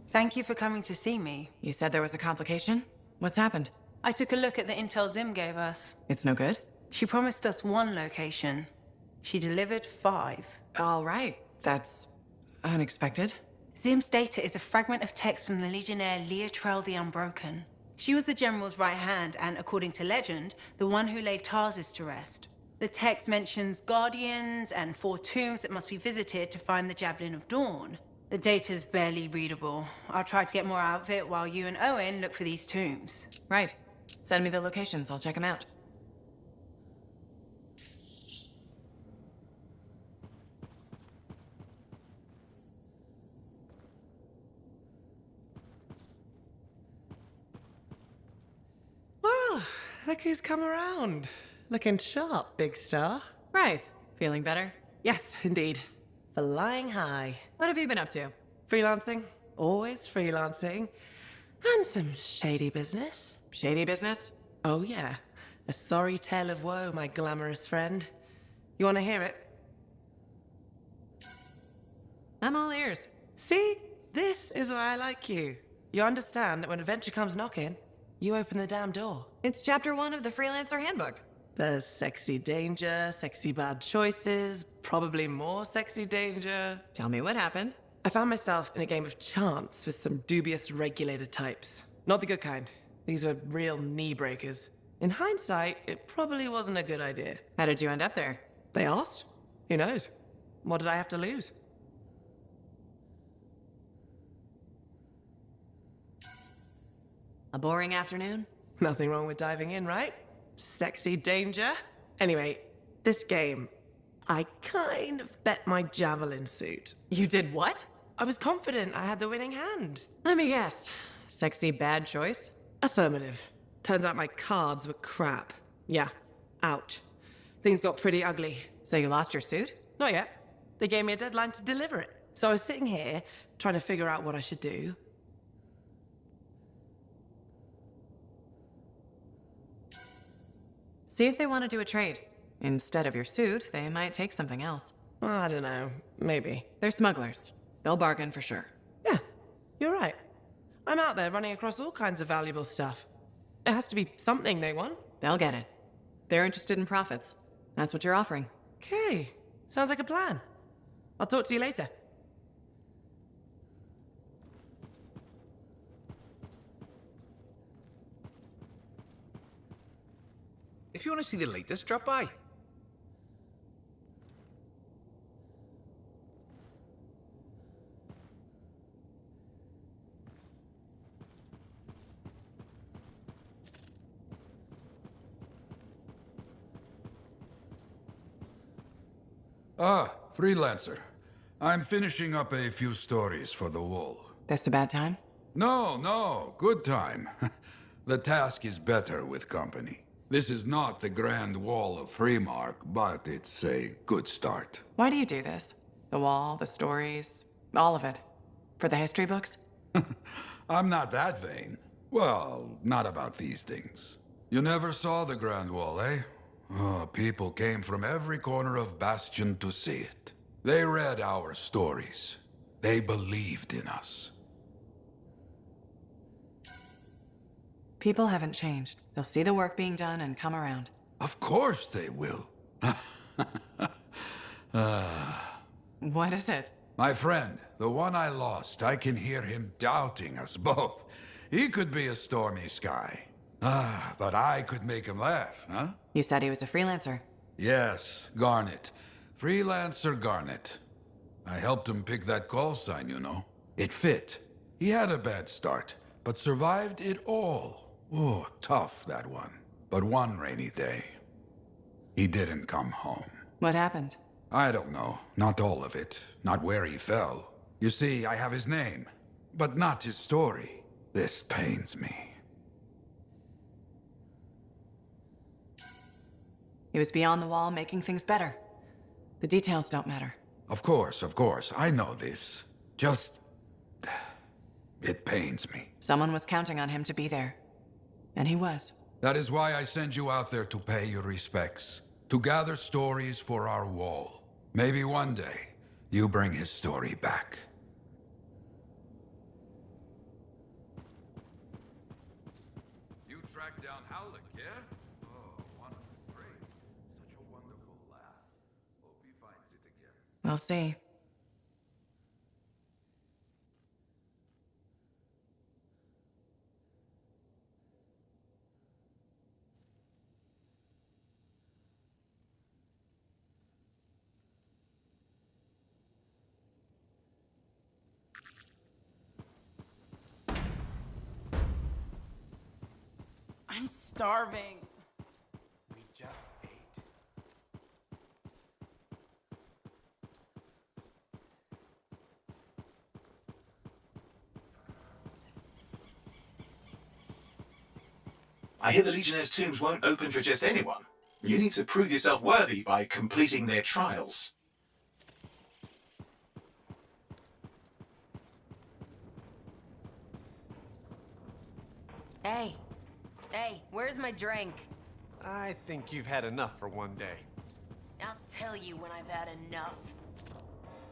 [SPEAKER 19] Thank you for coming to see me.
[SPEAKER 3] You said there was a complication? What's happened?
[SPEAKER 19] I took a look at the intel Zim gave us.
[SPEAKER 3] It's no good?
[SPEAKER 19] She promised us 1 location. She delivered 5.
[SPEAKER 3] All right. That's unexpected.
[SPEAKER 19] Zim's data is a fragment of text from the Legionnaire Leotrel the Unbroken. She was the General's right hand and, according to legend, the one who laid Tarsus to rest. The text mentions guardians and 4 tombs that must be visited to find the Javelin of Dawn. The data's barely readable. I'll try to get more out of it while you and Owen look for these tombs.
[SPEAKER 3] Right. Send me the locations. I'll check them out.
[SPEAKER 5] Well, look who's come around. Looking sharp, big star.
[SPEAKER 3] Right. Feeling better?
[SPEAKER 5] Yes, indeed. Flying high.
[SPEAKER 3] What have you been up to?
[SPEAKER 5] Freelancing. Always freelancing. And some shady business.
[SPEAKER 3] Shady business?
[SPEAKER 5] Oh, yeah. A sorry tale of woe, my glamorous friend. You want to hear it?
[SPEAKER 3] I'm all ears.
[SPEAKER 5] See? This is why I like you. You understand that when adventure comes knocking, you open the damn door.
[SPEAKER 3] It's chapter 1 of the Freelancer Handbook.
[SPEAKER 5] There's sexy danger, sexy bad choices, probably more sexy danger.
[SPEAKER 3] Tell me what happened.
[SPEAKER 5] I found myself in a game of chance with some dubious regulator types. Not the good kind. These were real knee breakers. In hindsight, it probably wasn't a good idea.
[SPEAKER 3] How did you end up there?
[SPEAKER 5] They asked. Who knows? What did I have to lose?
[SPEAKER 3] A boring afternoon?
[SPEAKER 5] Nothing wrong with diving in, right? Sexy danger. Anyway, this game, I kind of bet my Javelin suit.
[SPEAKER 3] You did what?
[SPEAKER 5] I was confident I had the winning hand.
[SPEAKER 3] Let me guess. Sexy bad choice?
[SPEAKER 5] Affirmative. Turns out my cards were crap. Yeah. Ouch. Things got pretty ugly.
[SPEAKER 3] So you lost your suit?
[SPEAKER 5] Not yet. They gave me a deadline to deliver it. So I was sitting here, trying to figure out what I should do.
[SPEAKER 3] See if they want to do a trade. Instead of your suit, they might take something else.
[SPEAKER 5] I don't know. Maybe.
[SPEAKER 3] They're smugglers. They'll bargain for sure.
[SPEAKER 5] Yeah, you're right. I'm out there running across all kinds of valuable stuff. It has to be something they want.
[SPEAKER 3] They'll get it. They're interested in profits. That's what you're offering.
[SPEAKER 5] Okay. Sounds like a plan. I'll talk to you later.
[SPEAKER 22] If you want to see the latest, drop by.
[SPEAKER 2] Ah, Freelancer. I'm finishing up a few stories for the wall.
[SPEAKER 3] This a bad time?
[SPEAKER 2] No, good time. The task is better with company. This is not the Grand Wall of Freemark, but it's a good start.
[SPEAKER 3] Why do you do this? The wall, the stories, all of it. For the history books?
[SPEAKER 2] I'm not that vain. Well, not about these things. You never saw the Grand Wall, eh? Oh, people came from every corner of Bastion to see it. They read our stories. They believed in us.
[SPEAKER 3] People haven't changed. They'll see the work being done and come around.
[SPEAKER 2] Of course they will.
[SPEAKER 3] What is it?
[SPEAKER 2] My friend, the one I lost, I can hear him doubting us both. He could be a stormy sky. But I could make him laugh, huh?
[SPEAKER 3] You said he was a freelancer.
[SPEAKER 2] Yes, Garnet. Freelancer Garnet. I helped him pick that call sign, you know. It fit. He had a bad start, but survived it all. Oh, tough, that one. But one rainy day, he didn't come home.
[SPEAKER 3] What happened?
[SPEAKER 2] I don't know. Not all of it. Not where he fell. You see, I have his name, but not his story. This pains me.
[SPEAKER 3] He was beyond the wall, making things better. The details don't matter.
[SPEAKER 2] Of course, I know this. Just... it pains me.
[SPEAKER 3] Someone was counting on him to be there. And he was.
[SPEAKER 2] That is why I send you out there to pay your respects. To gather stories for our wall. Maybe one day, you bring his story back. You tracked down Howlick, yeah? Oh, wonderful, great. Such a wonderful laugh. Hope he finds it again.
[SPEAKER 3] We'll see.
[SPEAKER 16] I'm starving.
[SPEAKER 14] We just ate. I hear the Legionnaires' tombs won't open for just anyone. You need to prove yourself worthy by completing their trials.
[SPEAKER 4] Hey, where's my drink?
[SPEAKER 9] I think you've had enough for one day.
[SPEAKER 4] I'll tell you when I've had enough.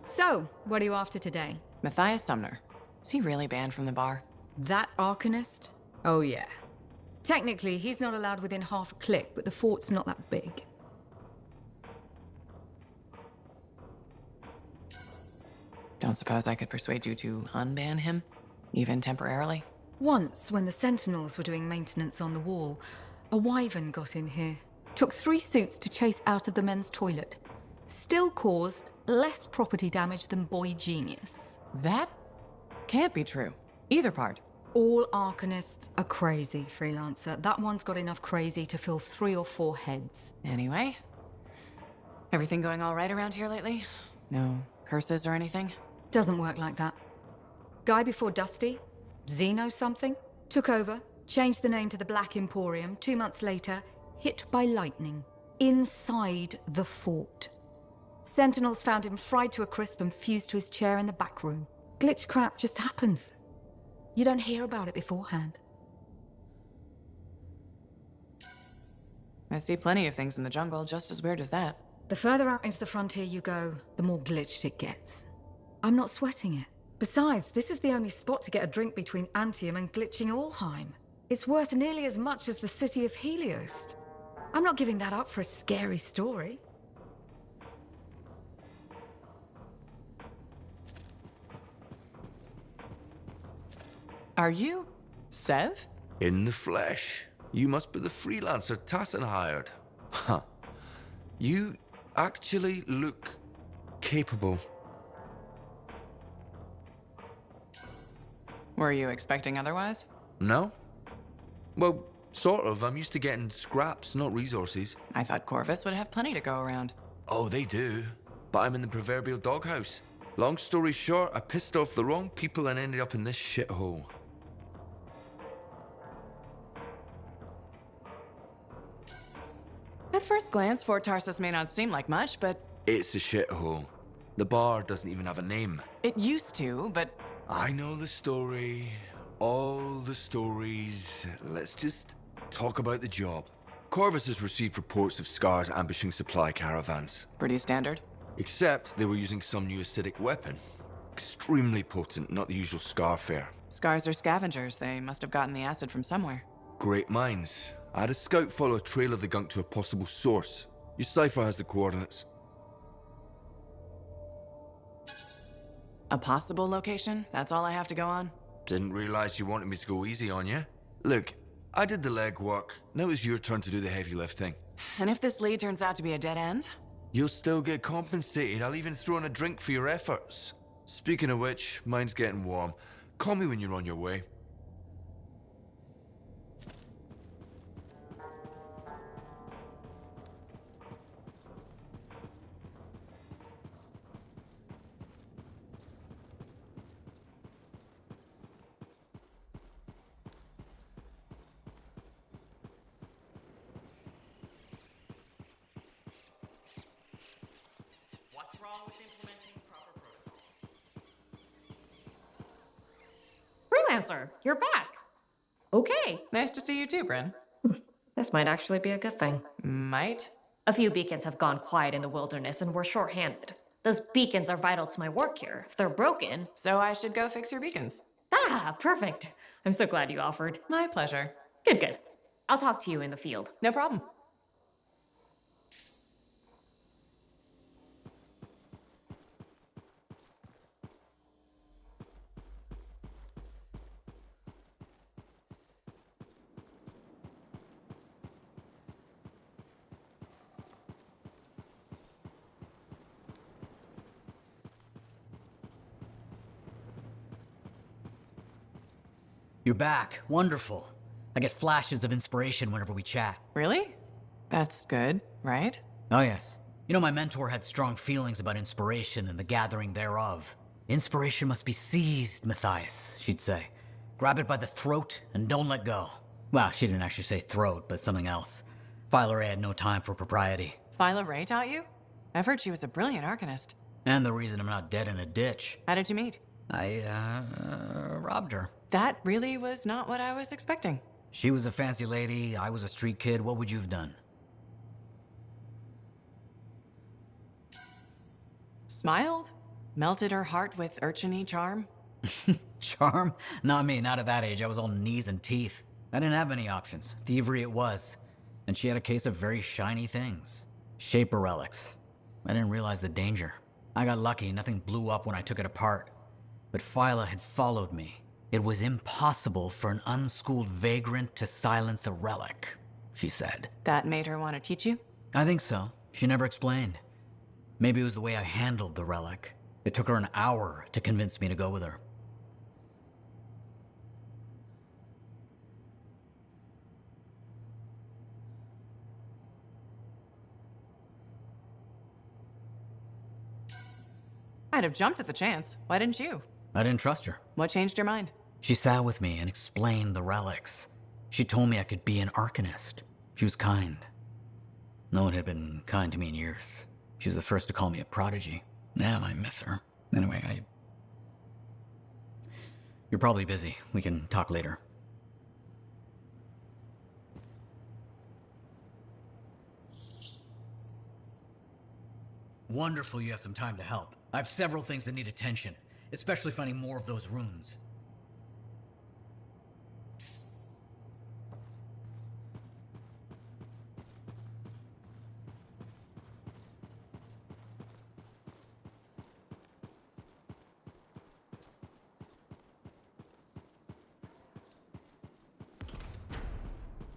[SPEAKER 10] So, what are you after today?
[SPEAKER 3] Matthias Sumner. Is he really banned from the bar?
[SPEAKER 10] That Arcanist? Oh yeah. Technically, he's not allowed within half a click, but the fort's not that big.
[SPEAKER 3] Don't suppose I could persuade you to unban him? Even temporarily?
[SPEAKER 10] Once, when the Sentinels were doing maintenance on the wall, a wyvern got in here. Took 3 suits to chase out of the men's toilet. Still caused less property damage than Boy Genius.
[SPEAKER 3] That can't be true. Either part.
[SPEAKER 10] All Arcanists are crazy, Freelancer. That one's got enough crazy to fill 3 or 4 heads.
[SPEAKER 3] Anyway, everything going all right around here lately? No curses or anything?
[SPEAKER 10] Doesn't work like that. Guy before Dusty, Xeno something, took over, changed the name to the Black Emporium. 2 months later, hit by lightning. Inside the fort. Sentinels found him fried to a crisp and fused to his chair in the back room. Glitch crap just happens. You don't hear about it beforehand.
[SPEAKER 3] I see plenty of things in the jungle just as weird as that.
[SPEAKER 10] The further out into the frontier you go, the more glitched it gets. I'm not sweating it. Besides, this is the only spot to get a drink between ANTHEM and glitching Allheim. It's worth nearly as much as the city of Helios. I'm not giving that up for a scary story.
[SPEAKER 3] Are you Sev?
[SPEAKER 23] In the flesh. You must be the freelancer Tassin hired. Huh. You actually look capable.
[SPEAKER 3] Were you expecting otherwise?
[SPEAKER 23] No? Well, sort of. I'm used to getting scraps, not resources.
[SPEAKER 3] I thought Corvus would have plenty to go around.
[SPEAKER 23] Oh, they do. But I'm in the proverbial doghouse. Long story short, I pissed off the wrong people and ended up in this shithole.
[SPEAKER 3] At first glance, Fort Tarsus may not seem like much, but...
[SPEAKER 23] It's a shithole. The bar doesn't even have a name.
[SPEAKER 3] It used to, but...
[SPEAKER 23] I know the story. All the stories. Let's just talk about the job. Corvus has received reports of Scars ambushing supply caravans.
[SPEAKER 3] Pretty standard.
[SPEAKER 23] Except they were using some new acidic weapon. Extremely potent, not the usual Scar fare.
[SPEAKER 3] Scars are scavengers. They must have gotten the acid from somewhere.
[SPEAKER 23] Great minds. I had a scout follow a trail of the gunk to a possible source. Your cipher has the coordinates.
[SPEAKER 3] A possible location? That's all I have to go on?
[SPEAKER 23] Didn't realize you wanted me to go easy on you. Look, I did the legwork. Now it's your turn to do the heavy lifting.
[SPEAKER 3] And if this lead turns out to be a dead end?
[SPEAKER 23] You'll still get compensated. I'll even throw in a drink for your efforts. Speaking of which, mine's getting warm. Call me when you're on your way.
[SPEAKER 12] What's wrong with implementing proper protocol?
[SPEAKER 15] Freelancer, you're back. Okay.
[SPEAKER 3] Nice to see you too, Bryn.
[SPEAKER 15] This might actually be a good thing.
[SPEAKER 3] Might?
[SPEAKER 15] A few beacons have gone quiet in the wilderness and we're short-handed. Those beacons are vital to my work here. If they're broken...
[SPEAKER 3] So I should go fix your beacons.
[SPEAKER 15] Ah, perfect. I'm so glad you offered.
[SPEAKER 3] My pleasure.
[SPEAKER 15] Good, good. I'll talk to you in the field.
[SPEAKER 3] No problem.
[SPEAKER 11] You're back. Wonderful. I get flashes of inspiration whenever we chat.
[SPEAKER 3] Really? That's good, right?
[SPEAKER 11] Oh, yes. You know, my mentor had strong feelings about inspiration and the gathering thereof. Inspiration must be seized, Matthias, she'd say. Grab it by the throat and don't let go. Well, she didn't actually say throat, but something else. Phyla Ray had no time for propriety.
[SPEAKER 3] Phyla Ray taught you? I've heard she was a brilliant arcanist.
[SPEAKER 11] And the reason I'm not dead in a ditch.
[SPEAKER 3] How did you meet?
[SPEAKER 11] I, robbed her.
[SPEAKER 3] That really was not what I was expecting.
[SPEAKER 11] She was a fancy lady, I was a street kid. What would you have done?
[SPEAKER 3] Smiled? Melted her heart with urchin-y charm?
[SPEAKER 11] Charm? Not me, not at that age. I was all knees and teeth. I didn't have many options. Thievery it was. And she had a case of very shiny things. Shaper relics. I didn't realize the danger. I got lucky, nothing blew up when I took it apart. But Phyla had followed me. It was impossible for an unschooled vagrant to silence a relic, she said.
[SPEAKER 3] That made her want to teach you?
[SPEAKER 11] I think so. She never explained. Maybe it was the way I handled the relic. It took her an hour to convince me to go with her.
[SPEAKER 3] I'd have jumped at the chance. Why didn't you?
[SPEAKER 11] I didn't trust her.
[SPEAKER 3] What changed your mind?
[SPEAKER 11] She sat with me and explained the relics. She told me I could be an arcanist. She was kind. No one had been kind to me in years. She was the first to call me a prodigy. Now I miss her. Anyway, You're probably busy. We can talk later. Wonderful you have some time to help. I have several things that need attention, especially finding more of those runes.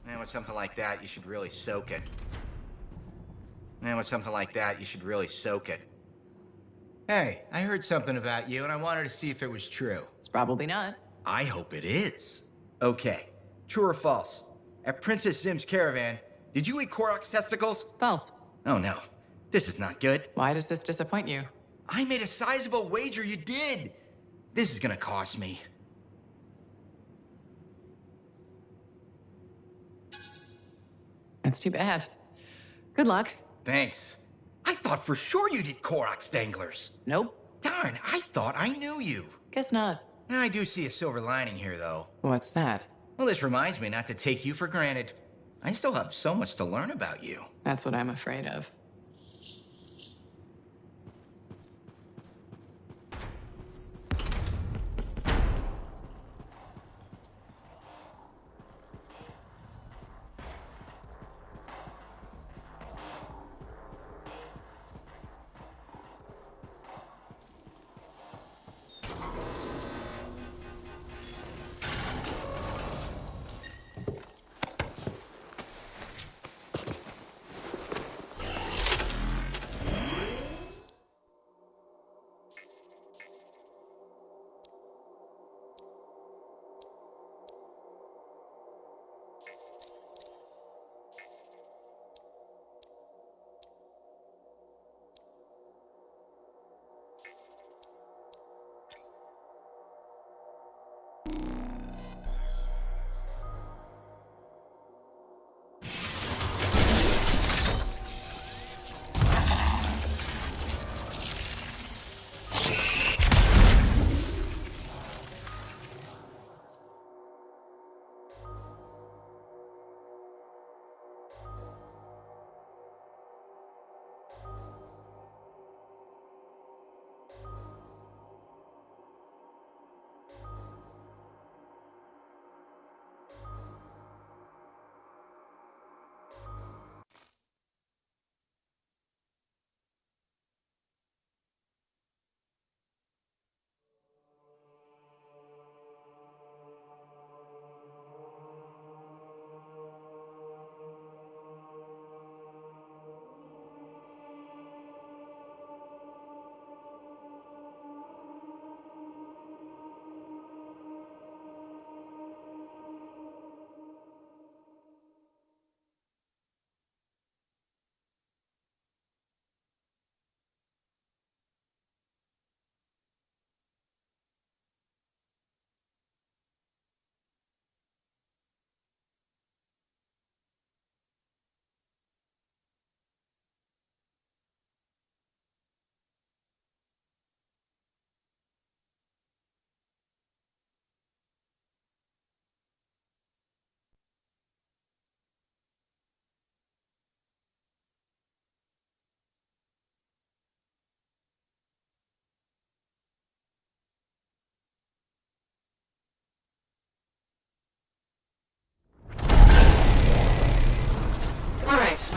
[SPEAKER 6] Man, with something like that, you should really soak it. Man, with something like that, you should really soak it. Hey, I heard something about you, and I wanted to see if it was true.
[SPEAKER 3] It's probably not.
[SPEAKER 6] I hope it is. Okay, true or false? At Princess Zim's caravan, did you eat Korok's testicles?
[SPEAKER 3] False.
[SPEAKER 6] Oh no, this is not good.
[SPEAKER 3] Why does this disappoint you?
[SPEAKER 6] I made a sizable wager you did. This is gonna cost me.
[SPEAKER 3] That's too bad. Good luck.
[SPEAKER 6] Thanks. I thought for sure you did Korok's danglers.
[SPEAKER 3] Nope.
[SPEAKER 6] Darn, I thought I knew you.
[SPEAKER 3] Guess not.
[SPEAKER 6] I do see a silver lining here, though.
[SPEAKER 3] What's that?
[SPEAKER 6] Well, this reminds me not to take you for granted. I still have so much to learn about you.
[SPEAKER 3] That's what I'm afraid of.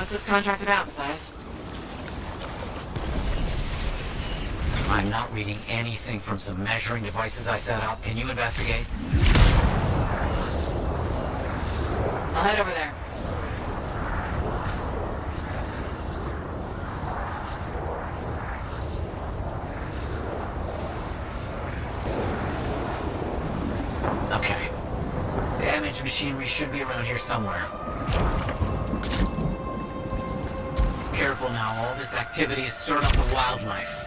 [SPEAKER 3] What's this contract about, Matthias?
[SPEAKER 11] I'm not reading anything from some measuring devices I set up. Can you investigate?
[SPEAKER 3] I'll head over there.
[SPEAKER 11] Okay. Damaged machinery should be around here somewhere. Careful now, all this activity has stirred up the wildlife.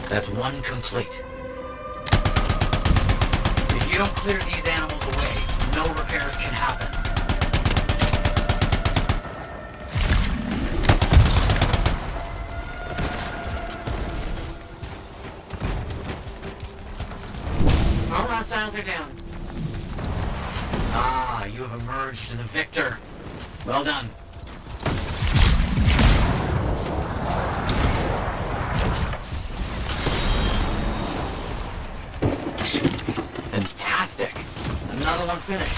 [SPEAKER 11] That's one complete. If you don't clear these animals away, no repairs can happen.
[SPEAKER 3] All hostiles are down.
[SPEAKER 11] Ah, you have emerged the victor. Well done. Fantastic. Another one finished.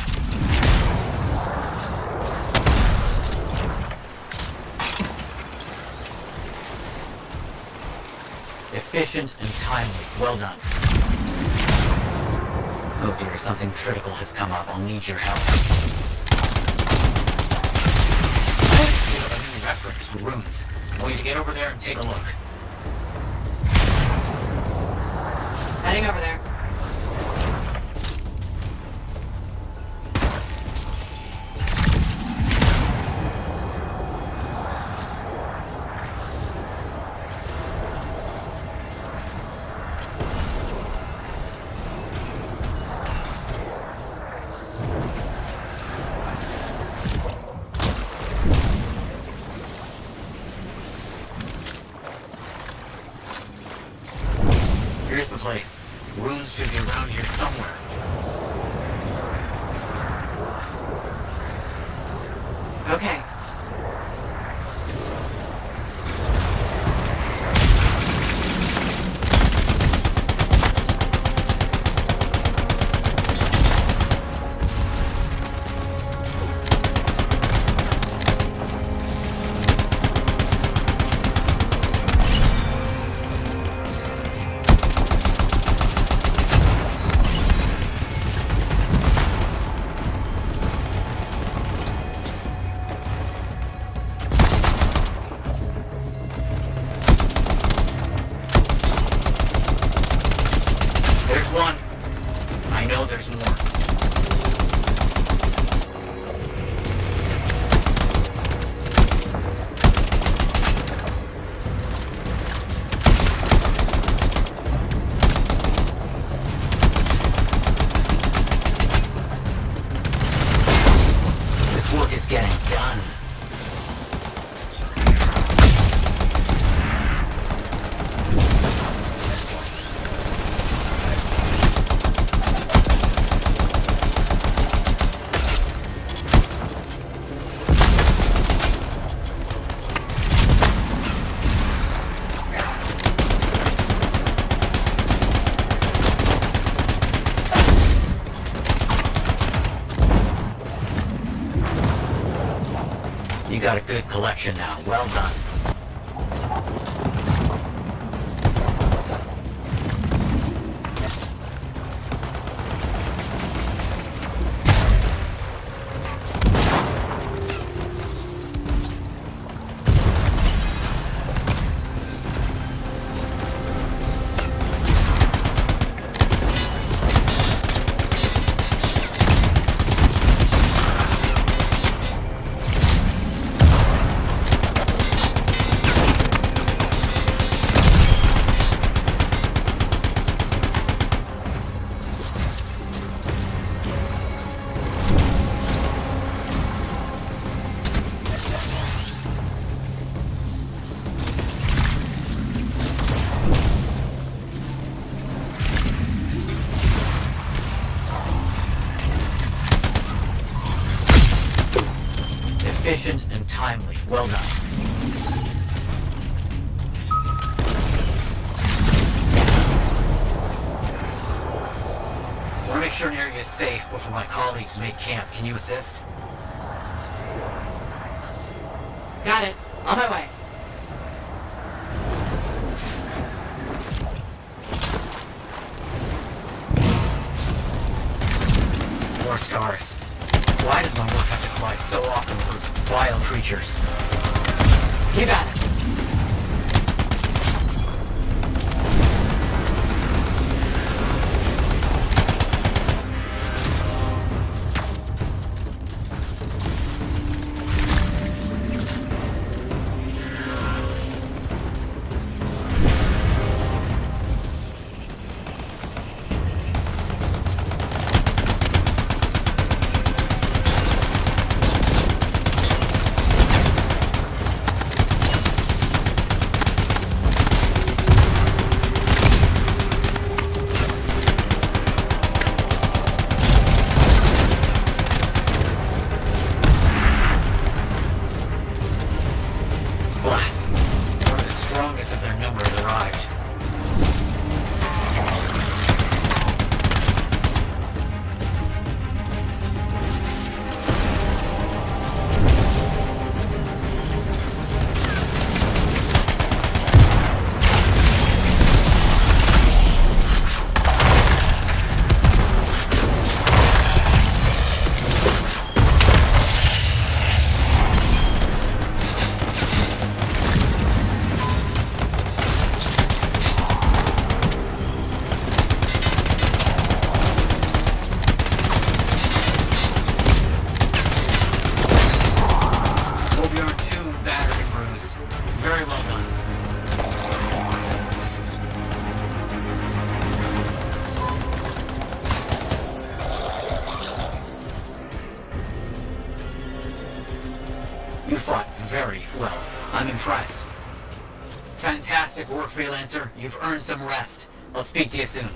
[SPEAKER 11] Efficient and timely. Well done. Oh dear, something critical has come up. I'll need your help. You have a new reference for runes. I want you to get over there and take a look.
[SPEAKER 3] Heading over there.
[SPEAKER 11] Here's the place. Runes should be around here somewhere.
[SPEAKER 3] Okay.
[SPEAKER 11] There's one. I know there's more. This work is getting done. You got a good collection now. Well done. Well done. I want to make sure an area is safe before my colleagues make camp. Can you assist?
[SPEAKER 3] Got it. On my way.
[SPEAKER 11] More scars. Why does my work have to collide so often with those vile creatures?
[SPEAKER 3] You got it.
[SPEAKER 11] Of their numbers arrived. You fought very well. I'm impressed. Fantastic work, Freelancer. You've earned some rest. I'll speak to you soon.